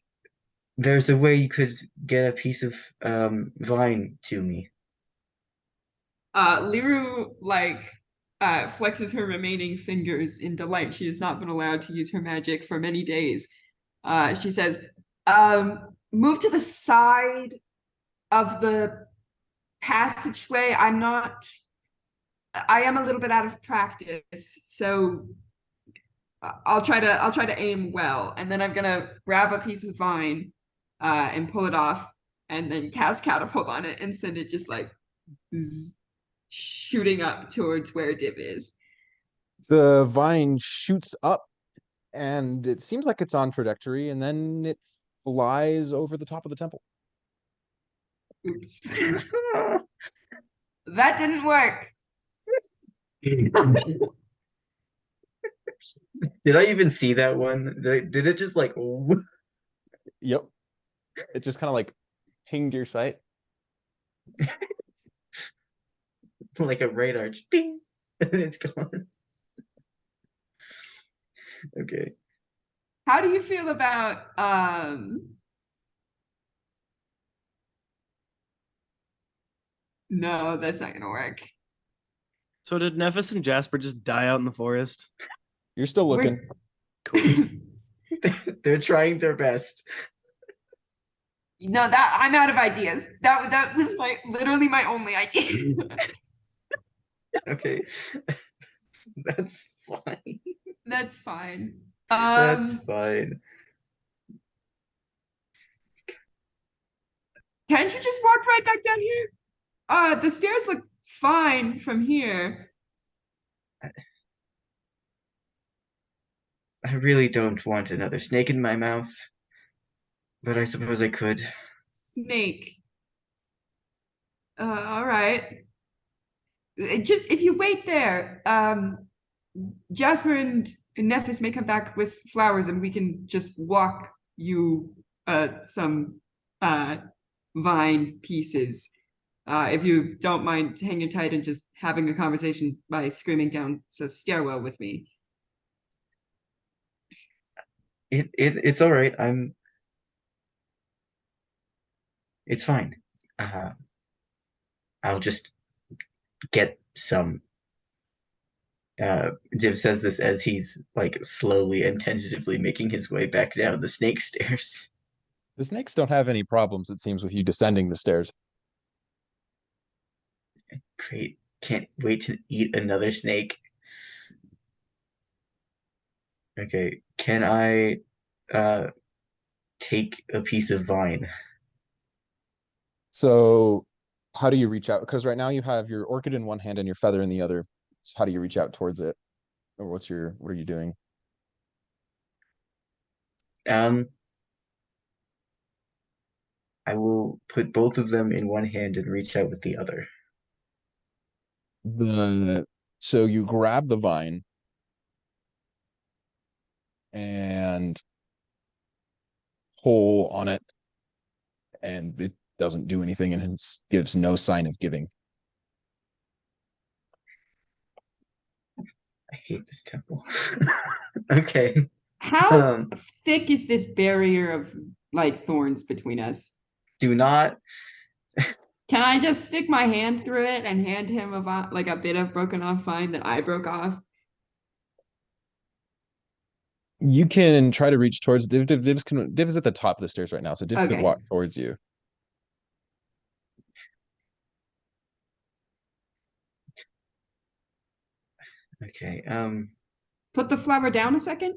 there's a way you could get a piece of vine to me? Liru flexes her remaining fingers in delight. She has not been allowed to use her magic for many days. She says, move to the side of the passageway. I am a little bit out of practice, so I'll try to aim well, and then I'm gonna grab a piece of vine and pull it off, and then cast catapult on it and send it just like shooting up towards where Div is. The vine shoots up and it seems like it's on trajectory, and then it flies over the top of the temple. Oops. That didn't work. Did I even see that one? Did it just like Yep. It just kind of like pinged your sight. like a radar? Bing! And it's gone. Okay. How do you feel about no, that's not gonna work. So did Nephis and Jasper just die out in the forest? You're still looking. Cool. They're trying their best. No, that I'm out of ideas. That was literally my only idea. Okay. That's fine. That's fine. That's fine. Can't you just walk right back down here? The stairs look fine from here. I really don't want another snake in my mouth, but I suppose I could. Snake. All right. Just if you wait there, Jasper and Nephis may come back with flowers, and we can just walk you some vine pieces. If you don't mind hanging tight and just having a conversation by screaming down the stairwell with me. It's all right. It's fine. I'll just get some. Div says this as he's like slowly and tentatively making his way back down the snake stairs. The snakes don't have any problems, it seems, with you descending the stairs. Great. Can't wait to eat another snake. Okay. Can I take a piece of vine? So how do you reach out? Because right now you have your orchid in one hand and your feather in the other. So how do you reach out towards it? Or what are you doing? Um, I will put both of them in one hand and reach out with the other. So you grab the vine and pull on it, and it doesn't do anything, and it gives no sign of giving. I hate this temple. Okay. How thick is this barrier of like thorns between us? Do not. Can I just stick my hand through it and hand him like a bit of broken off vine that I broke off? You can try to reach towards Div is at the top of the stairs right now, so Div could Okay. walk towards you. Okay. Put the flower down a second.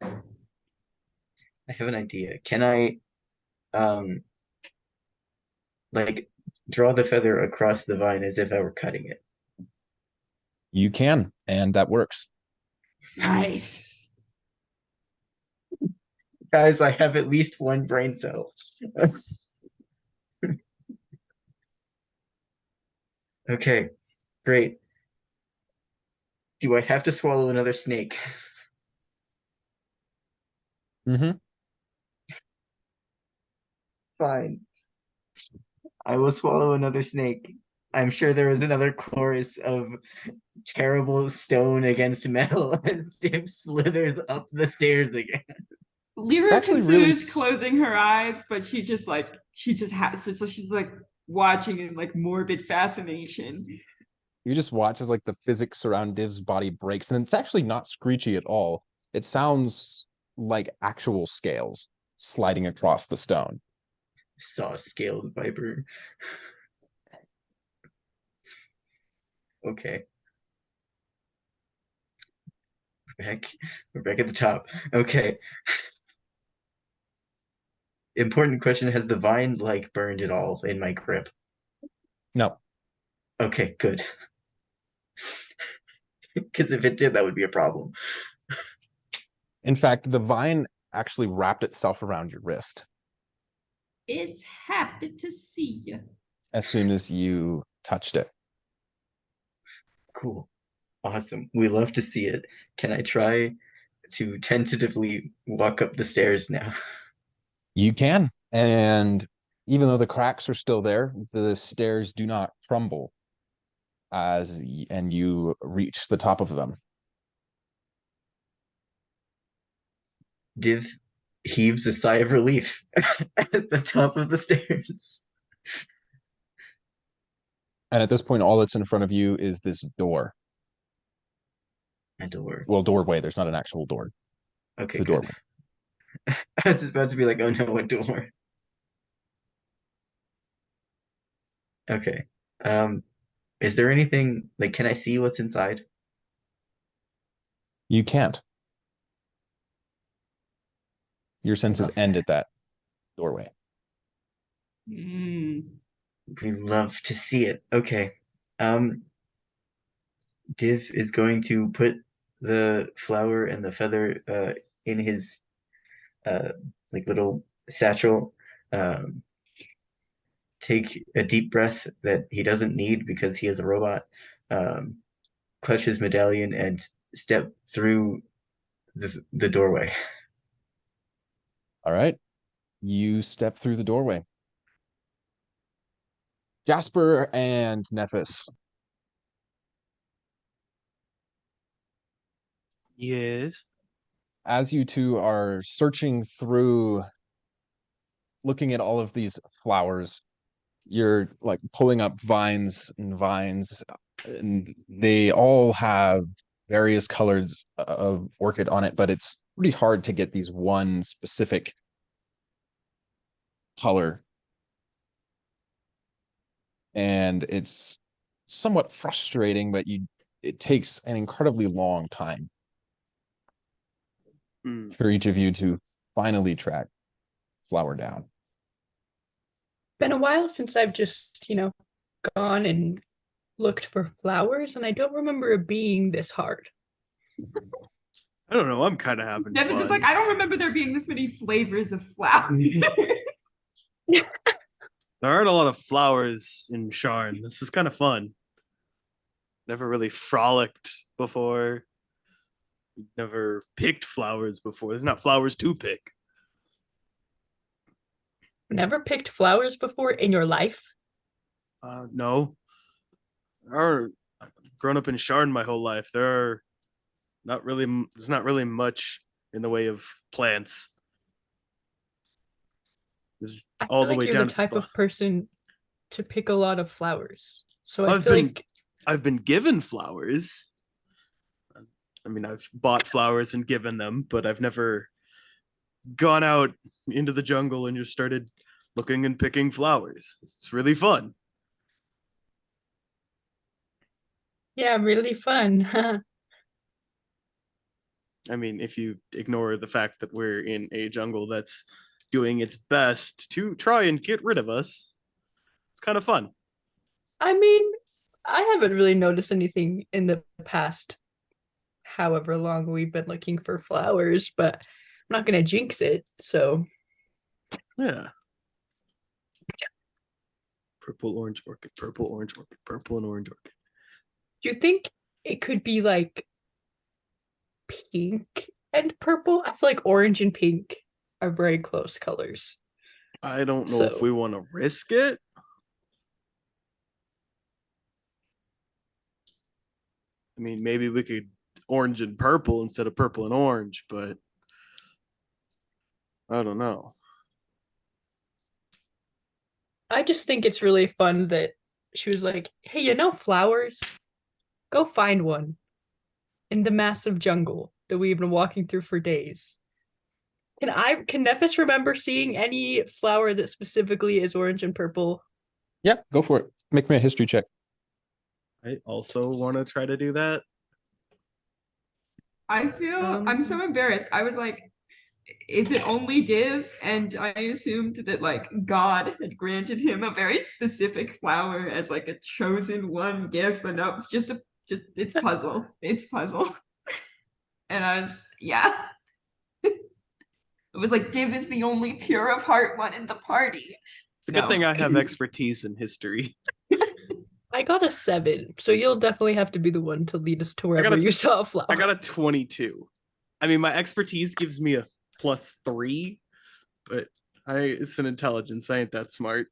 I have an idea. Can I like draw the feather across the vine as if I were cutting it? You can, and that works. Nice. Guys, I have at least one brain cell. Okay, great. Do I have to swallow another snake? Mm-hmm. Fine. I will swallow another snake. I'm sure there was another chorus of terrible stone against metal and Div slithers up the stairs again. Lyra actually really considers closing her eyes, but she just has so she's like watching in like morbid fascination. You just watch as like the physics around Div's body breaks, and it's actually not screechy at all. It sounds like actual scales sliding across the stone. Saw a scaled viper. Okay. We're back at the top. Okay. Important question, has the vine like burned at all in my grip? No. Okay, good. Because if it did, that would be a problem. In fact, the vine actually wrapped itself around your wrist It's happy to see you. as soon as you touched it. Cool. Awesome. We love to see it. Can I try to tentatively walk up the stairs now? You can. And even though the cracks are still there, the stairs do not crumble and you reach the top of them. Div heaves a sigh of relief at the top of the stairs. And at this point, all that's in front of you is this door. A door. Well, doorway. There's not an actual door. Okay, It's a good. doorway. I was about to be like, oh no, a door. Okay. Is there anything like can I see what's inside? You can't. Your senses Enough. end at that doorway. Mm. We love to see it. Okay. Div is going to put the flower and the feather in his like little satchel. Take a deep breath that he doesn't need because he is a robot. Clutch his medallion and step through the doorway. All right. You step through the doorway. Jasper and Nephis. Yes. As you two are searching through, looking at all of these flowers, you're like pulling up vines, and they all have various colors of orchid on it, but it's pretty hard to get these one specific color. And it's somewhat frustrating, but it takes an incredibly long time Mm. for each of you to finally track flower down. been a while since I've just, gone and looked for flowers, and I don't remember it being this hard. I don't know. I'm kind of having Nephis is fun. like, I don't remember there being this many flavors of flour. There aren't a lot of flowers in Sharn. This is kind of fun. Never really frolicked before. Never picked flowers before. There's not flowers to pick. Never picked flowers before in your life? No. I've grown up in Sharn my whole life. There's not really much in the way of plants. There's I all feel the like way you're down the type of person to pick a lot of flowers. So I I've feel been- like I've been given flowers. I mean, I've bought flowers and given them, but I've never gone out into the jungle and just started looking and picking flowers. It's really fun. yeah, really fun. I mean, if you ignore the fact that we're in a jungle that's doing its best to try and get rid of us, it's kind of fun. I mean, I haven't really noticed anything in the past however long we've been looking for flowers, but I'm not gonna jinx it, so Yeah. Purple, orange orchid, purple, orange orchid, purple, and orange orchid. do you think it could be like pink and purple? I feel like orange and pink are very close colors. I don't know if So- we want to risk it. I mean, maybe we could orange and purple instead of purple and orange, but I don't know. I just think it's really fun that she was like, hey, flowers? Go find one in the massive jungle that we've been walking through for days. Can Nephis remember seeing any flower that specifically is orange and purple? Yeah, go for it. Make me a history check. I also want to try to do that. I feel I'm so embarrassed. I was like, is it only Div? And I assumed that like God had granted him a very specific flower as like a chosen one gift, but no, it's just it's puzzle. It's puzzle. And I was, yeah. It was like Div is the only pure of heart one in the party. It's a good No. thing I have expertise in history. I got a 7, so you'll definitely have to be the one to lead us to wherever you saw a flower. I got a 22. I mean, my expertise gives me a +3, but it's an intelligence. I ain't that smart.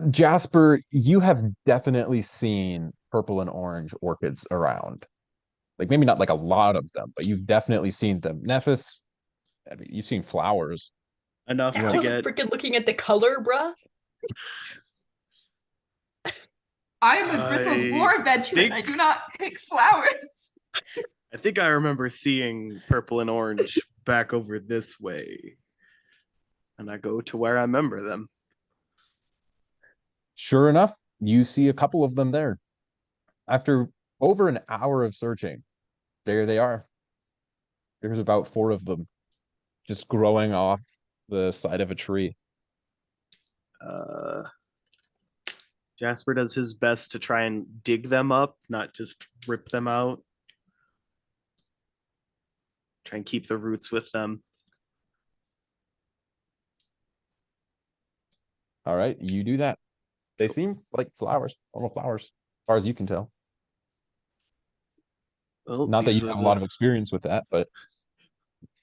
Jasper, you have definitely seen purple and orange orchids around. Like maybe not like a lot of them, but you've definitely seen them. Nephis, I mean, you've seen flowers. Enough I to wasn't get. freaking looking at the color, bruh. I am a grizzled I war veteran. think- I do not pick flowers. I think I remember seeing purple and orange back over this way. And I go to where I remember them. Sure enough, you see a couple of them there. After over an hour of searching, there they are. There's about 4 of them just growing off the side of a tree. Jasper does his best to try and dig them up, not just rip them out. Try and keep the roots with them. All right, you do that. They seem like flowers, normal flowers, as far as you can tell. Well, Not that these you are have a lot of experience with that, but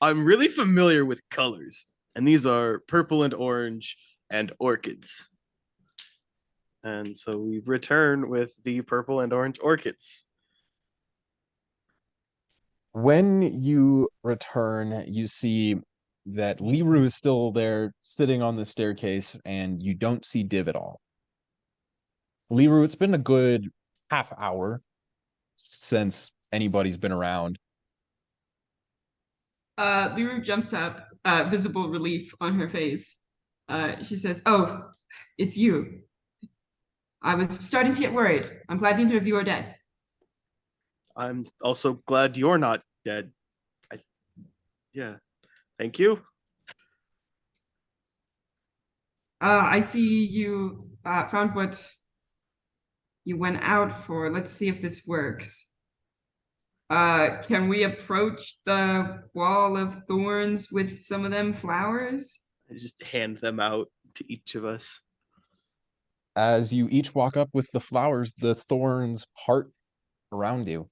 I'm really familiar with colors, and these are purple and orange and orchids. And so we return with the purple and orange orchids. when you return, you see that Liru is still there sitting on the staircase, and you don't see Div at all. Liru, it's been a good half hour since anybody's been around. Liru jumps up, visible relief on her face. She says, "Oh, it's you. I was starting to get worried. I'm glad neither of you are dead." I'm also glad you're not dead. Yeah. Thank you. I see you found what you went out for. Let's see if this works. Can we approach the wall of thorns with some of them flowers? I just hand them out to each of us. As you each walk up with the flowers, the thorns part around you,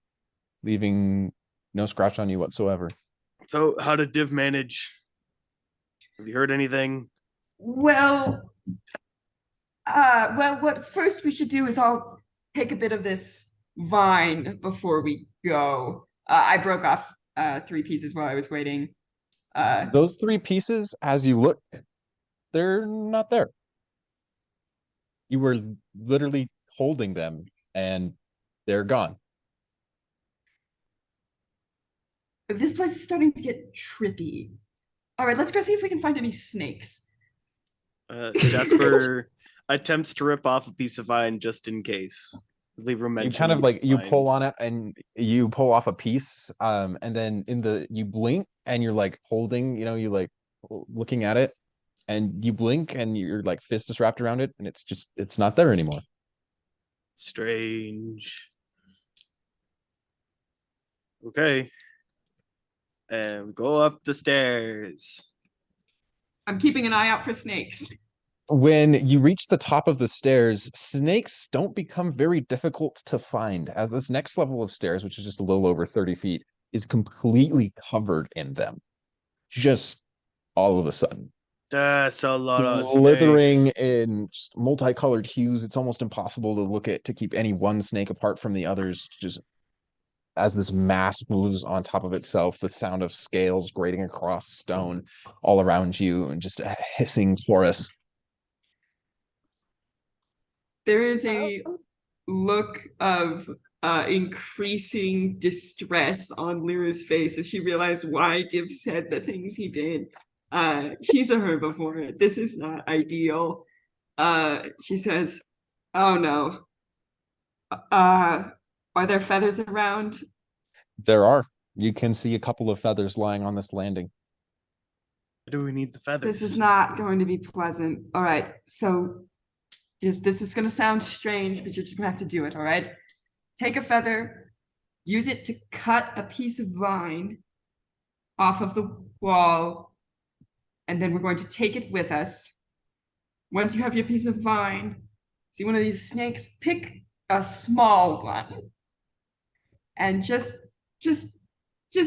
leaving no scratch on you whatsoever. So, how did Div manage? Have you heard anything? Well, what first we should do is I'll take a bit of this vine before we go. I broke off 3 pieces while I was waiting. Those 3 pieces, as you look, they're not there. You were literally holding them and they're gone. This place is starting to get trippy. All right, let's go see if we can find any snakes. Jasper attempts to rip off a piece of vine just in case. Libra You mentioned kind of like you pull vines. on it and you pull off a piece, and then you blink and you're like holding, you like looking at it, and you blink and your like fist is wrapped around it, and it's not there anymore. Strange. Okay. And we go up the stairs. I'm keeping an eye out for snakes. When you reach the top of the stairs, snakes don't become very difficult to find, as this next level of stairs, which is just a little over 30 feet, is completely covered in them. Just all of a sudden. That's a lot of Slithering snakes. in just multicolored hues. It's almost impossible to keep any one snake apart from the others. Just as this mass moves on top of itself, the sound of scales grating across stone all around you, and just a hissing chorus. There is a look of increasing distress on Lyra's face as she realized why Div said the things he did. She's a herbivore. This is not ideal. She says, "Oh no. Are there feathers around?" There are. You can see a couple of feathers lying on this landing. Why do we need the feathers? This is not going to be pleasant. All right, so this is going to sound strange, but you're just going to have to do it, all right? Take a feather, use it to cut a piece of vine off of the wall, and then we're going to take it with us. Once you have your piece of vine, see one of these snakes, pick a small one and just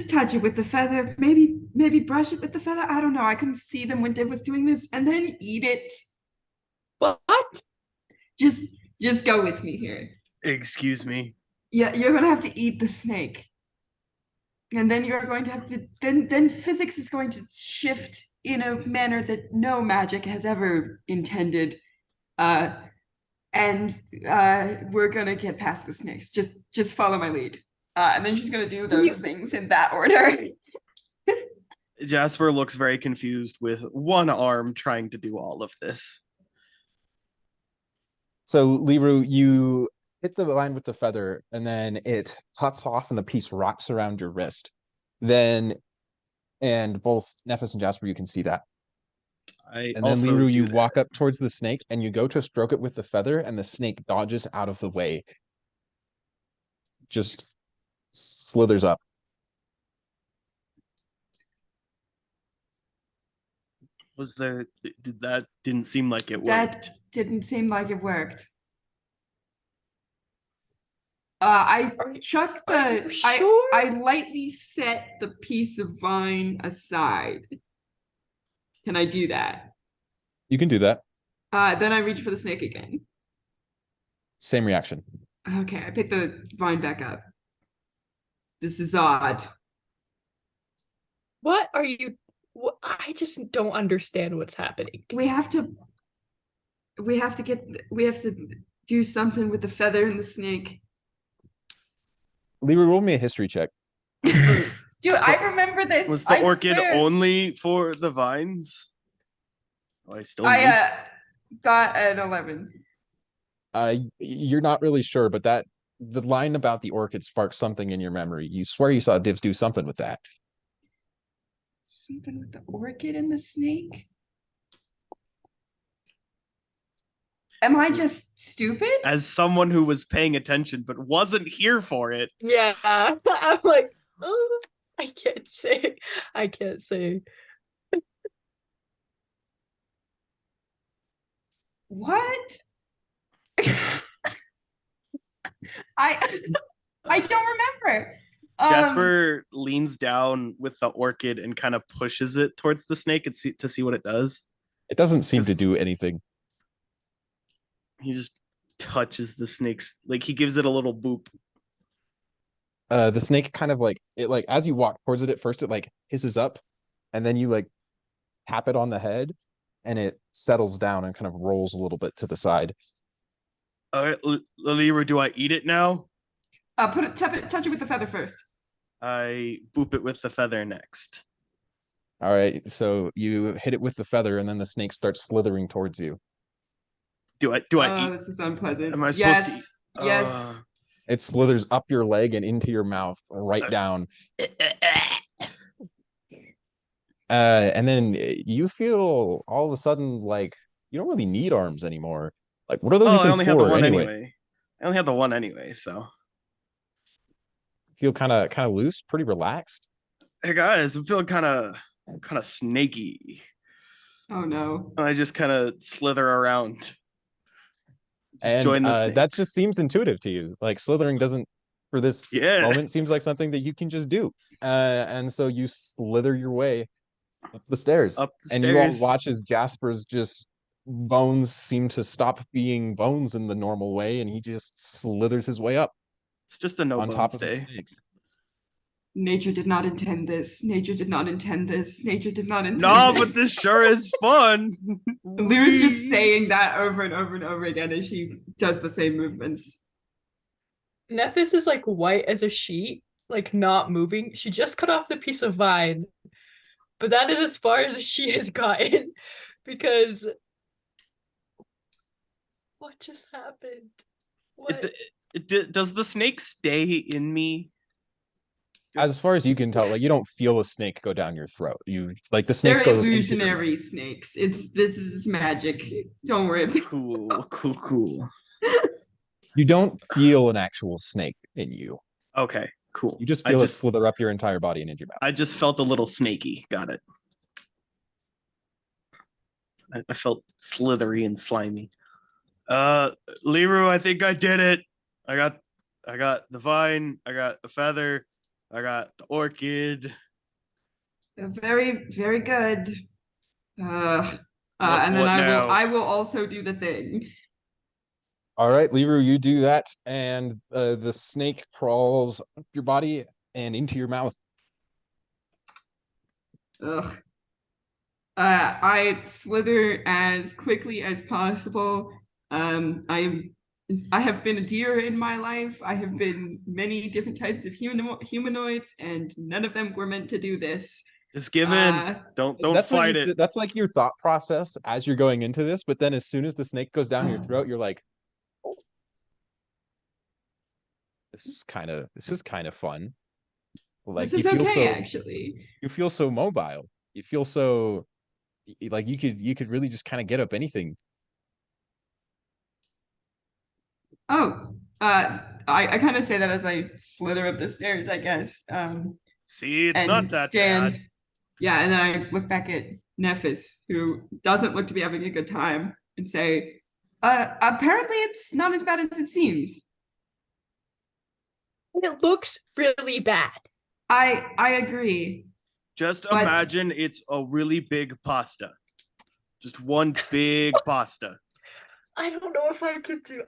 touch it with the feather. Maybe brush it with the feather. I don't know. I couldn't see them when Div was doing this, and then eat it. What? Just go with me here. Excuse me. Yeah, you're gonna have to eat the snake. And then you're going to have to then physics is going to shift in a manner that no magic has ever intended. And we're gonna get past the snakes. Just follow my lead. And then she's gonna do those things in that order. Jasper looks very confused with one arm trying to do all of this. So, Liru, you hit the line with the feather, and then it cuts off and the piece wraps around your wrist. And both Nephis and Jasper, you can see that. And then, Liru, you walk up towards the snake and you go to stroke it with the feather, and the snake dodges out of the way. Just slithers up. That didn't seem like it worked. That didn't seem like it worked. I chucked the sure? I lightly set the piece of vine aside. Can I do that? You can do that. Then I reach for the snake again. Same reaction. Okay, I pick the vine back up. This is odd. What are you? I just don't understand what's happening. We have to do something with the feather and the snake. Liru, roll me a history check. Dude, I remember this. Was the I orchid swear. only for the vines? Oh, I got an 11. You're not really sure, but the line about the orchid sparked something in your memory. You swear you saw Divs do something with that. Something with the orchid and the snake? Am I just stupid? As someone who was paying attention but wasn't here for it. Yeah, I'm like, oh, I can't say. I can't say. What? I I don't remember. Jasper leans down with the orchid and kind of pushes it towards the snake and to see what it does. It doesn't seem to Yes. do anything. He just touches the snake's, like he gives it a little boop. The snake kind of like it like as you walk towards it at first it like hisses up, and then you like tap it on the head, and it settles down and kind of rolls a little bit to the side. All right, Laliru, do I eat it now? Touch it with the feather first. I boop it with the feather next. All right, so you hit it with the feather, and then the snake starts slithering towards you. Do I eat? This is unpleasant. Am I supposed to eat? Yes. It slithers up your leg and into your mouth, right down. And then you feel all of a sudden like you don't really need arms anymore. Like, what are those Oh, I even only have the for one anyway? anyway. I only have the one anyway, so. Feel kind of loose, pretty relaxed. Hey guys, I'm feeling kind of snaky. Oh no. And I just kind of slither around. Just And join the snakes. that just seems intuitive to you. Like slithering doesn't, for this Yeah. moment, seems like something that you can just do. And so you slither your way up the stairs. And you all watch as Jasper's just bones seem to stop being bones in the normal way, and he just slithers his way up. It's just a no on bones top of the day. snake. Nature did not intend this. Nature did not intend this. Nature did not intend No, this. but this sure is fun. Lyra's just saying that over and over and over again as she does the same movements. Nephis is like white as a sheet, like not moving. She just cut off the piece of vine, but that is as far as she has gotten because what just happened? What? Does the snake stay in me? As far as you can tell, like you don't feel a snake go down your throat. You like the snake They're goes into your illusionary snakes. This is magic. Don't worry. Cool. You don't feel an actual snake in you. Okay, cool. You just feel it slither up your entire body and into your mouth. I just felt a little snaky. Got it. I felt slithery and slimy. Liru, I think I did it. I got the vine. I got the feather. I got the orchid. Very, very good. And then what now? I will also do the thing. All right, Liru, you do that, and the snake crawls up your body and into your mouth. Ugh. I slither as quickly as possible. I have been a deer in my life. I have been many different types of humanoids, and none of them were meant to do this. Just give in. Don't fight it. That's like your thought process as you're going into this, but then as soon as the snake goes down your throat, you're like, oh, this is kind of fun. Like this is okay, actually. You feel so mobile. You feel so like you could really just kind of get up anything. Oh, I kind of say that as I slither up the stairs, I guess. See, it's not that bad. Yeah, and then I look back at Nephis, who doesn't look to be having a good time, and say, apparently it's not as bad as it seems. It looks really bad. I agree. Just imagine it's a really big pasta. Just one big pasta. I don't know if I could do.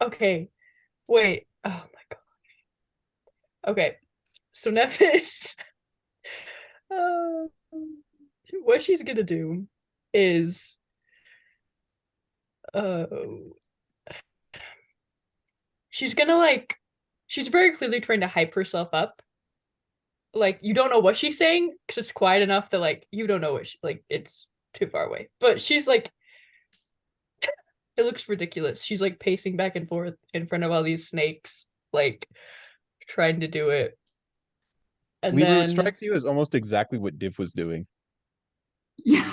Okay. Wait. Oh my gosh. Okay. So Nephis, what she's gonna do is, she's gonna she's very clearly trying to hype herself up. Like you don't know what she's saying because it's quiet enough that you don't know what it's too far away. But she's like, it looks ridiculous. She's pacing back and forth in front of all these snakes, trying to do it. And Liru, then it strikes you as almost exactly what Div was doing. Yeah.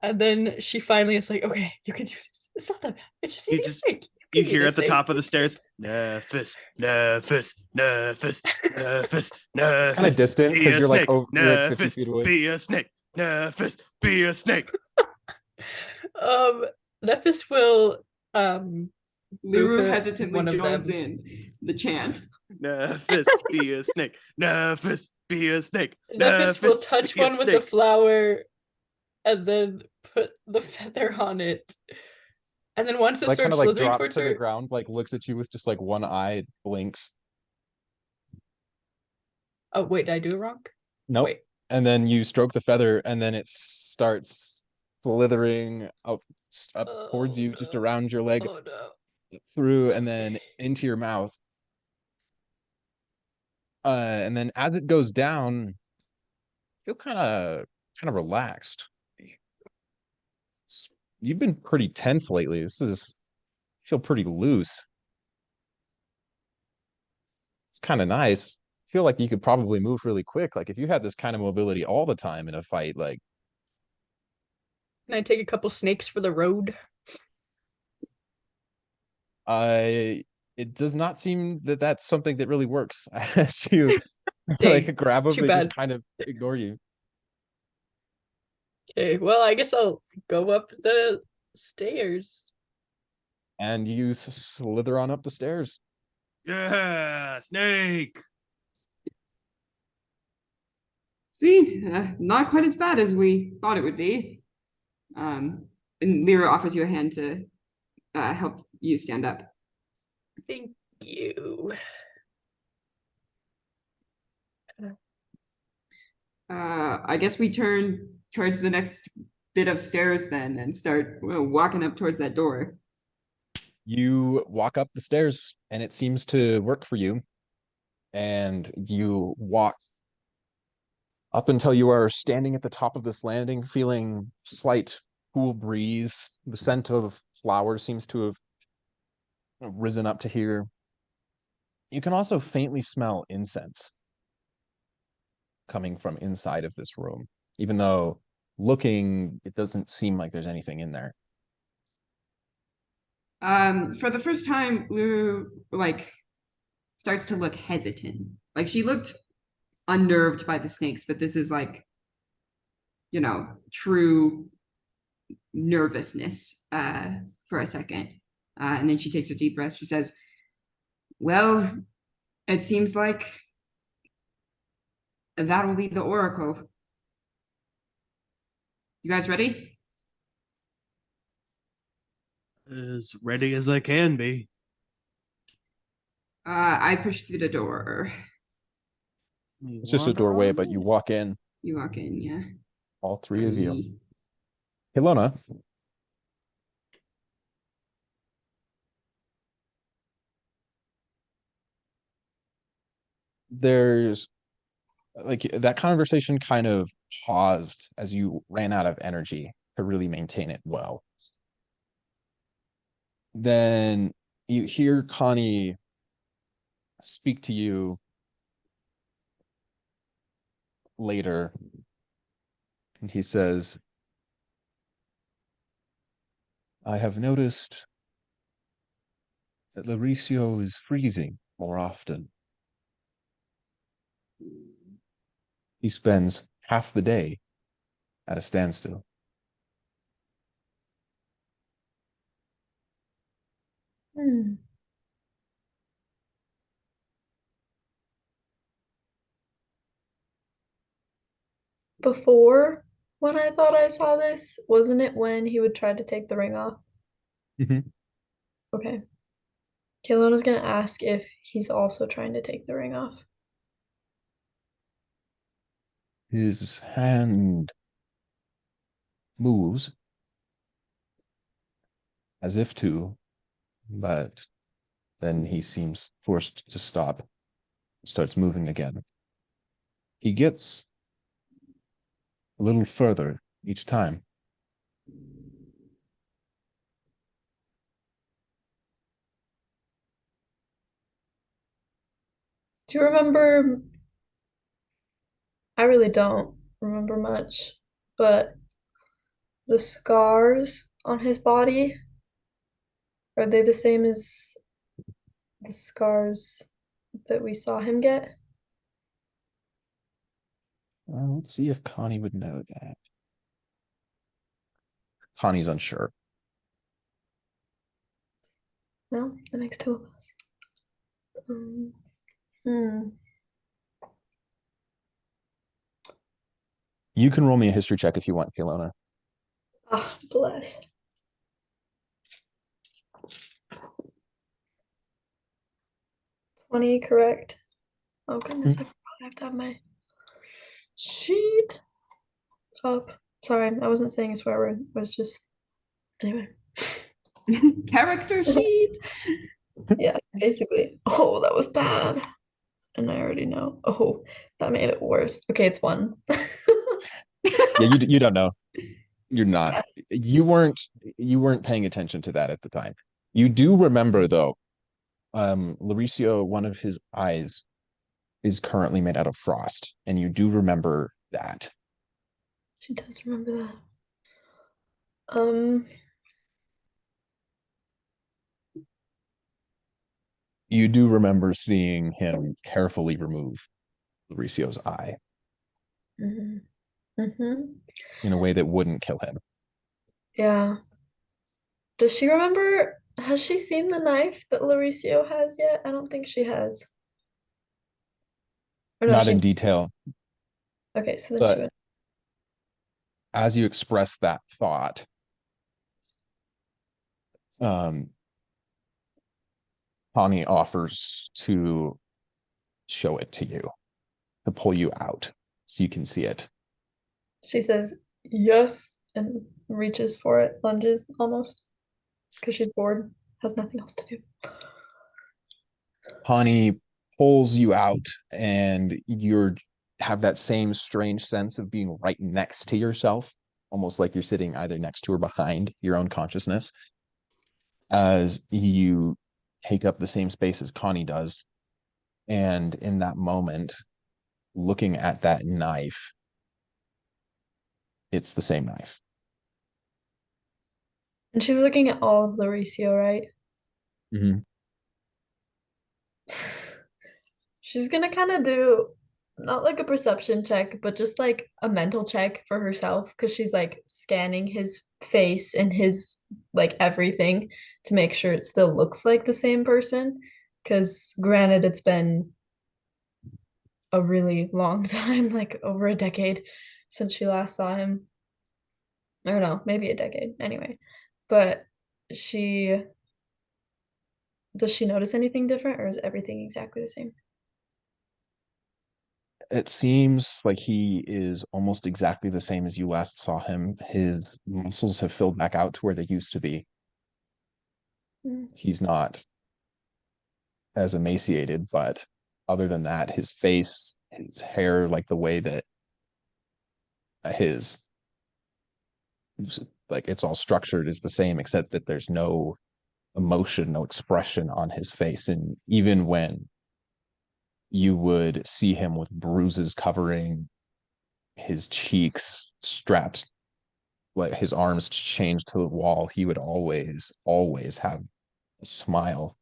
And then she finally is like, okay, you can do this. It's not that bad. It's just You eating a just- snake. You can eat hear a at the snake." top of the stairs, Nephis, Nephis, Nephis, Nephis, It's kind of Nephis, distant be because a you're like snake, over, you're like 50 Nephis, feet away. be a snake, Nephis, be a snake. Nephis will boop Liru at hesitantly one of joins them. in the chant. Nephis, be a snake, Nephis, be a snake, Nephis will Nephis, touch be a one with the snake. flower and then put the feather on it. And then once it Like kind starts of like slithering drops towards to the her, ground, like looks at you with just like one eye, blinks. oh wait, did I do it wrong? Nope. Wait. And then you stroke the feather, and then it starts slithering up towards Oh, you, just no. around your leg, Oh no. through, and then into your mouth. And then as it goes down, feel kind of relaxed. You've been pretty tense lately. Feel pretty loose. It's kind of nice. Feel like you could probably move really quick. Like if you had this kind of mobility all the time in a fight, like Can I take a couple snakes for the road? it does not seem that that's something that really works. As you Dang, grab them, too they just bad. kind of ignore you. Okay, well, I guess I'll go up the stairs. And you slither on up the stairs. Yeah, snake. See, not quite as bad as we thought it would be. And Lyra offers you a hand to help you stand up. Thank you. I guess we turn towards the next bit of stairs then and start walking up towards that door. You walk up the stairs, and it seems to work for you. And you walk up until you are standing at the top of this landing, feeling slight cool breeze. The scent of flowers seems to have risen up to here. You can also faintly smell incense coming from inside of this room, even though looking, it doesn't seem like there's anything in there. For the first time, Lou starts to look hesitant. Like she looked unnerved by the snakes, but this is true nervousness for a second. And then she takes a deep breath. She says, well, it seems like that will be the oracle. You guys ready? As ready as I can be. I push through the door. It's just a doorway, but you walk in, You walk in, yeah. all three of you. Sorry. Caylona, there's like that conversation kind of paused as you ran out of energy to really maintain it well. Then you hear Connie speak to you later, and he says, I have noticed that Lauricio is freezing more often. He spends half the day at a standstill. Hmm. Before, when I thought I saw this, wasn't it when he would try to take the ring off? Mhm. Okay. Kaylona's gonna ask if he's also trying to take the ring off. His hand moves as if to, but then he seems forced to stop, starts moving again. He gets a little further each time. Do you remember? I really don't remember much, but the scars on his body, are they the same as the scars that we saw him get? Let's see if Connie would know that. Connie's unsure. No, that makes two of us. Hmm. You can roll me a history check if you want, Caylona. Ah, bless. 20, correct. Oh goodness, I probably have to have my sheet up. Sorry, I wasn't saying a swear word. I was just anyway. Character sheet. Yeah, basically. Oh, that was bad. And I already know. Oh, that made it worse. Okay, it's 1. Yeah, you don't know. You're not. Yeah. You weren't paying attention to that at the time. You do remember though, Lauricio, one of his eyes is currently made out of frost, and you do remember that. She does remember that. Um, You do remember seeing him carefully remove Lauricio's eye mhm. Mhm. in a way that wouldn't kill him. Yeah. Does she remember? Has she seen the knife that Lauricio has yet? I don't think she has. Or no, Not she. in detail, Okay, so then she but would. as you express that thought, um, Connie offers to show it to you, to pull you out so you can see it. She says yes and reaches for it, lunges almost, because she's bored, has nothing else to do. Connie pulls you out, and you're have that same strange sense of being right next to yourself, almost like you're sitting either next to or behind your own consciousness, as you take up the same space as Connie does. And in that moment, looking at that knife, it's the same knife. And she's looking at all of Lauricio, right? Mm-hmm. She's gonna kind of do not like a perception check, but just like a mental check for herself because she's like scanning his face and his like everything to make sure it still looks like the same person. Because granted, it's been a really long time, like over a decade since she last saw him. I don't know, maybe a decade anyway. But she does she notice anything different or is everything exactly the same? It seems like he is almost exactly the same as you last saw him. His muscles have filled back out to where they used to be. Mm. He's not as emaciated, but other than that, his face, his hair, like the way that his like it's all structured is the same, except that there's no emotion, no expression on his face. And even when you would see him with bruises covering his cheeks, strapped like his arms chained to the wall, he would always have a smile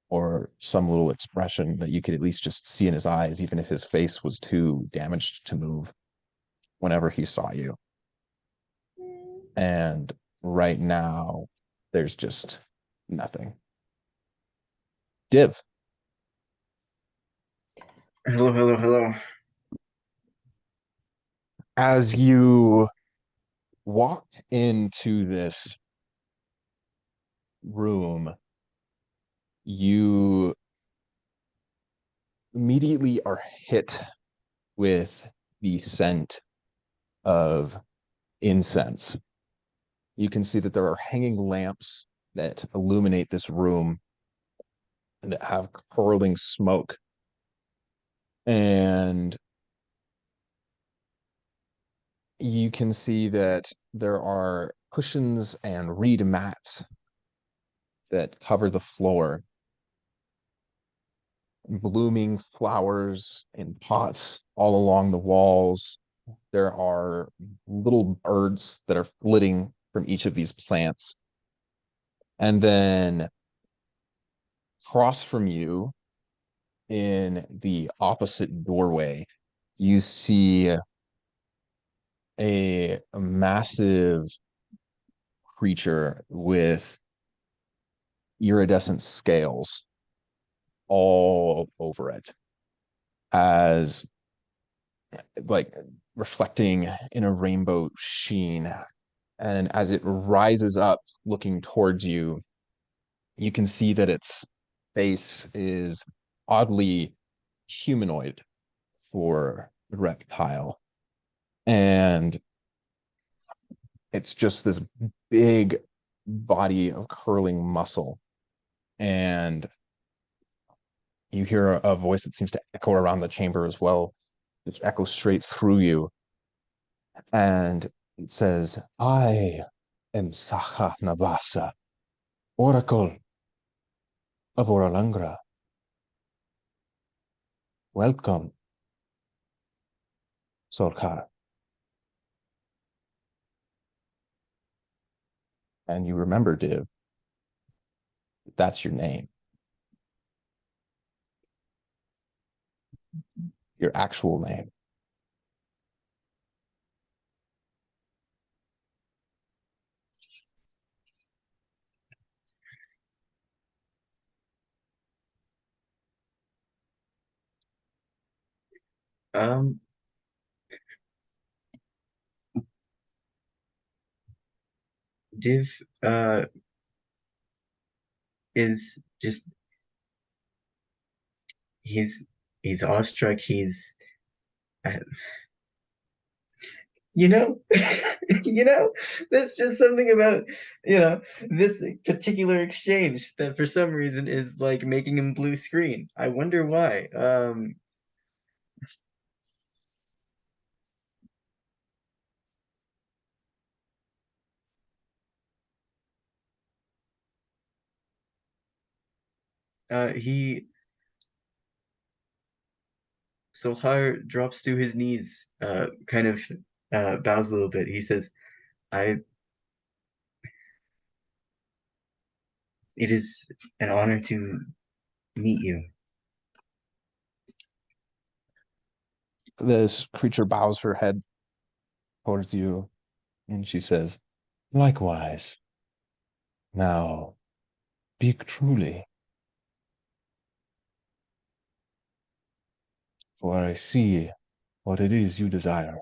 or some little expression that you could at least just see in his eyes, even if his face was too damaged to move whenever he saw you. And right now, there's just nothing. Div, Hello, hello, hello. as you walk into this room, you immediately are hit with the scent of incense. You can see that there are hanging lamps that illuminate this room and that have curling smoke. And you can see that there are cushions and reed mats that cover the floor. blooming flowers in pots all along the walls. There are little birds that are flitting from each of these plants. And then across from you in the opposite doorway, you see a massive creature with iridescent scales all over it, as like reflecting in a rainbow sheen. And as it rises up looking towards you, you can see that its face is oddly humanoid for the reptile. And it's just this big body of curling muscle. And you hear a voice that seems to echo around the chamber as well, which echoes straight through you. And it says, I am Saha Nabasa, Oracle of Orolungra. Welcome, Solkar. And you remember, Div, that's your name. Your actual name. Um, Div is just he's awestruck. He's uh, you know you know there's just something about this particular exchange that for some reason is like making him blue screen. I wonder why. He Sohar drops to his knees, kind of bows a little bit. He says, I it is an honor to meet you. This creature bows her head towards you, and she says, likewise. Now, speak truly, for I see what it is you desire.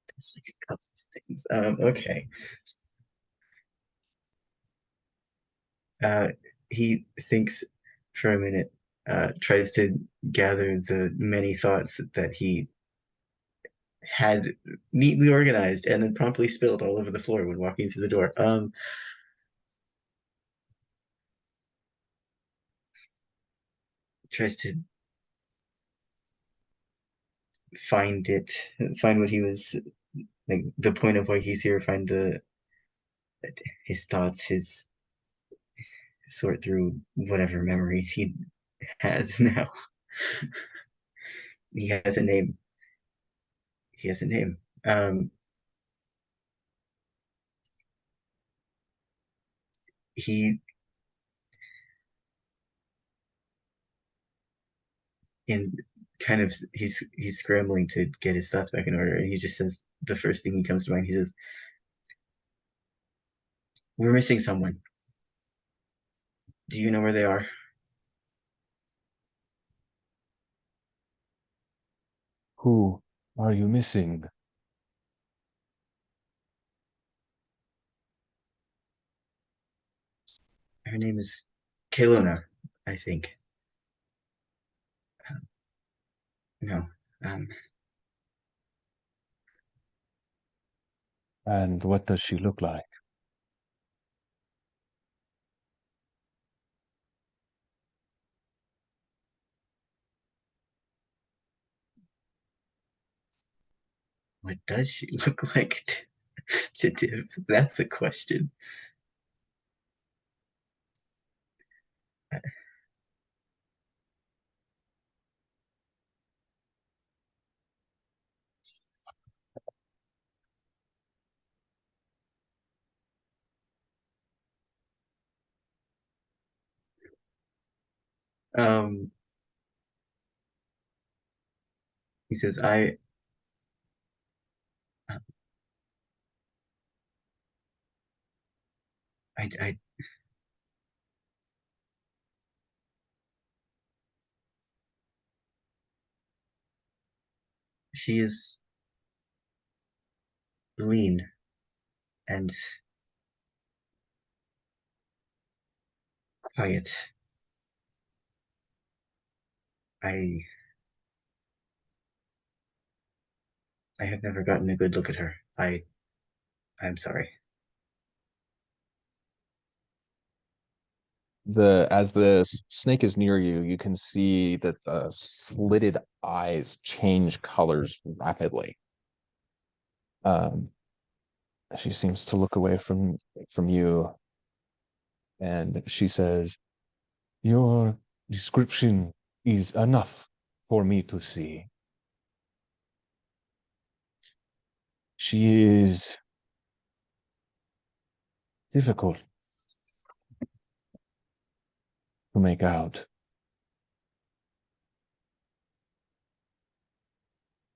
There's like a couple of things. Okay. Uh, he thinks for a minute, tries to gather the many thoughts that he had neatly organized and then promptly spilled all over the floor when walking through the door. Tries to find it, find what he was like, the point of why he's here, find his thoughts, his sort through whatever memories he has now. He has a name. He has a name. He in kind of he's scrambling to get his thoughts back in order, and he just says the first thing he comes to mind. He says, "We're missing someone. Do you know where they are?" Who are you missing? Her name is Caylona, I think. No. Um, And what does she look like? what does she look like to Div? That's a question. Um, he says, I, she is lean and quiet. I, I have never gotten a good look at her. I'm sorry. As the snake is near you, you can see that the slitted eyes change colors rapidly. Um, she seems to look away from you, and she says, "Your description is enough for me to see. She is difficult to make out.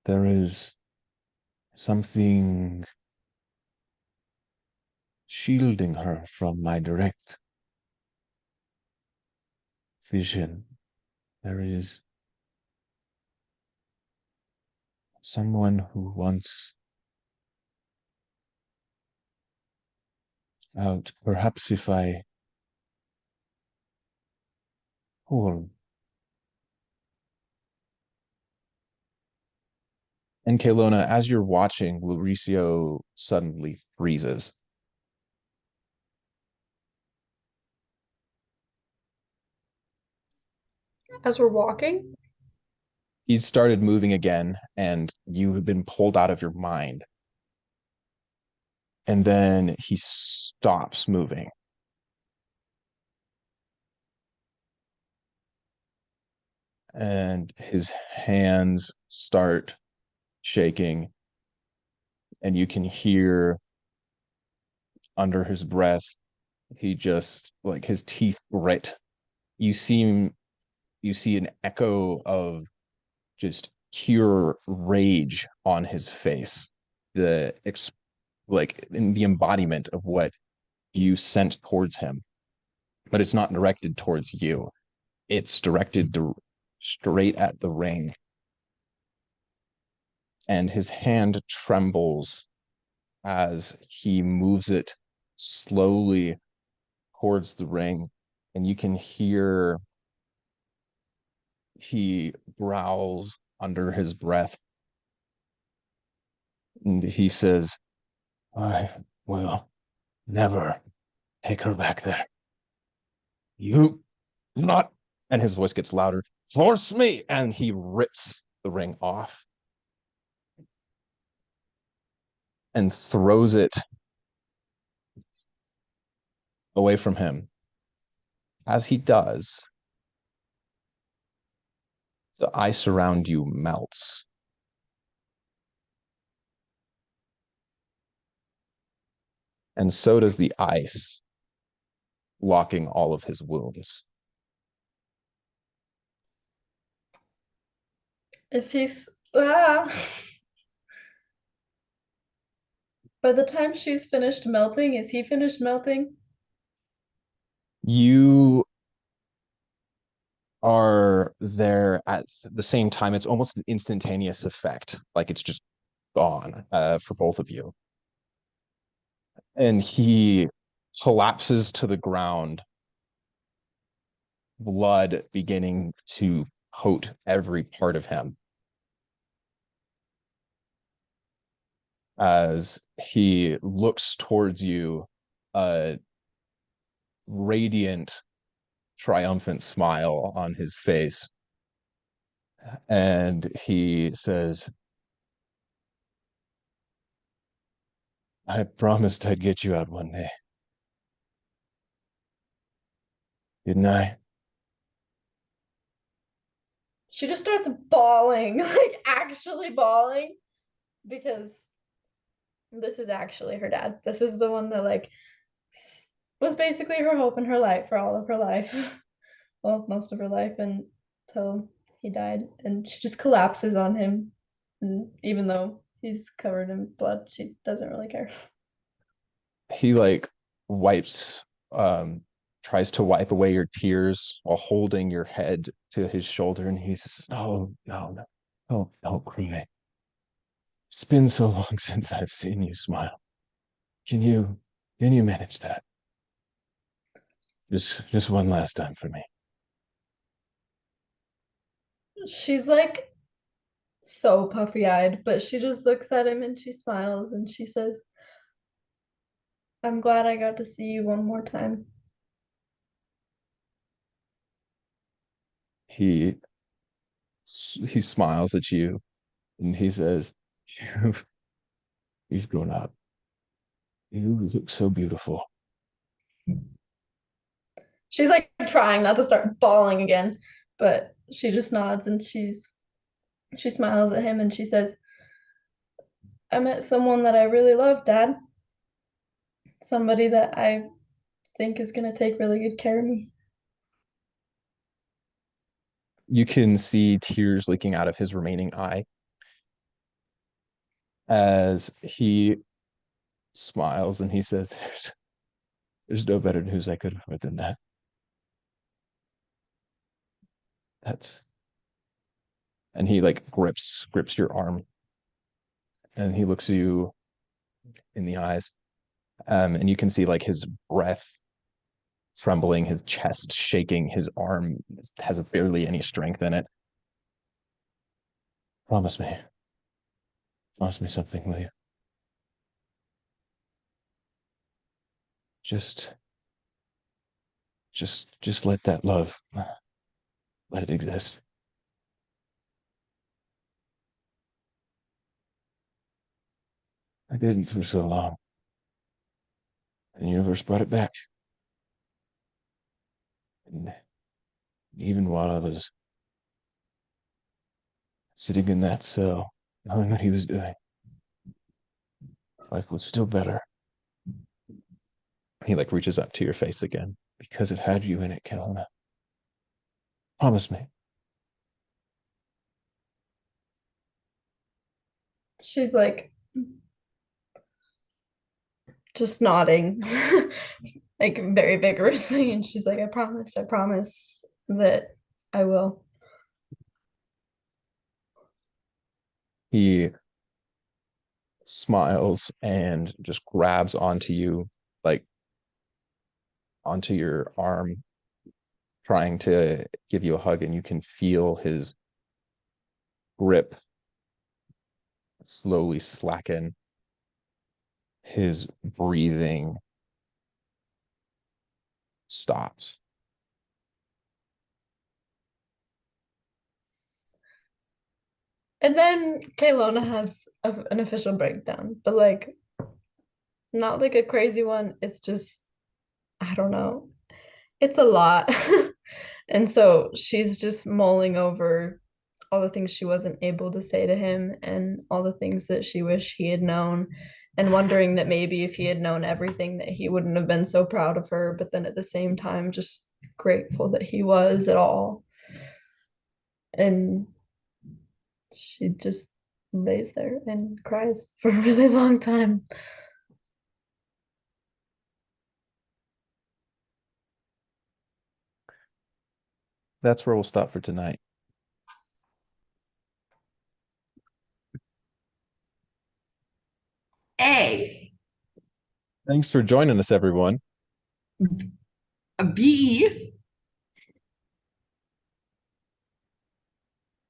There is something shielding her from my direct vision. There is someone who wants out. Perhaps if I pull." And Caylona, as you're watching, Mauricio suddenly freezes. As we're walking, He's started moving again, and you have been pulled out of your mind. And then he stops moving. And his hands start shaking. And you can hear under his breath, he just, like, his teeth grit. You see an echo of just pure rage on his face. Like in the embodiment of what you sent towards him, but it's not directed towards you. It's directed straight at the ring. And his hand trembles as he moves it slowly towards the ring. And you can hear he growls under his breath. And he says, "I will never take her back there. You not," and his voice gets louder, "force me," and he rips the ring off and throws it away from him. As he does, the ice around you melts. And so does the ice, locking all of his wounds. is he? Ah. By the time she's finished melting, is he finished melting? You are there at the same time. It's almost an instantaneous effect, like it's just gone for both of you. And he collapses to the ground, blood beginning to coat every part of him as he looks towards you, a radiant, triumphant smile on his face. And he says, "I promised I'd get you out one day. Didn't I?" She just starts bawling, like actually bawling, because this is actually her dad. This is the one that like was basically her hope in her life for all of her life. well, most of her life until he died, and she just collapses on him. And even though he's covered in blood, she doesn't really care. He like wipes, tries to wipe away your tears while holding your head to his shoulder, and he says, "No, no, no, don't cry. It's been so long since I've seen you smile. Can you manage that? Just one last time for me." She's like so puffy-eyed, but she just looks at him and she smiles and she says, "I'm glad I got to see you one more time." He he smiles at you and he says, "You've grown up. You look so beautiful." She's like trying not to start bawling again, but she just nods and she smiles at him and she says, "I met someone that I really love, Dad. Somebody that I think is gonna take really good care of me." You can see tears leaking out of his remaining eye as he smiles and he says, there's no better news I could have heard than that. That's and he like grips your arm and he looks you in the eyes. And you can see like his breath trembling, his chest shaking, his arm has barely any strength in it. Promise me. Promise me something, will you? Just let that love, let it exist. I didn't for so long. And the universe brought it back. And even while I was sitting in that cell, knowing what he was doing, life was still better. He like reaches up to your face again because it had you in it, Caylona. Promise me. She's like just nodding like very vigorously and she's like, I promise that I will." He smiles and just grabs onto you, like onto your arm, trying to give you a hug, and you can feel his grip slowly slacken. His breathing stops. And then Caylona has an official breakdown, but like not like a crazy one. It's just, I don't know. It's a lot. And so she's just mulling over all the things she wasn't able to say to him and all the things that she wished he had known, and wondering that maybe if he had known everything that he wouldn't have been so proud of her, but then at the same time just grateful that he was at all. And she just lays there and cries for a really long time. That's where we'll stop for tonight. A. Thanks for joining us, everyone. A B.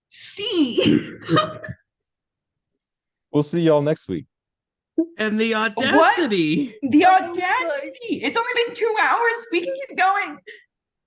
C. We'll see y'all next week. And the audacity. The audacity. It's only been 2 hours. We can keep going.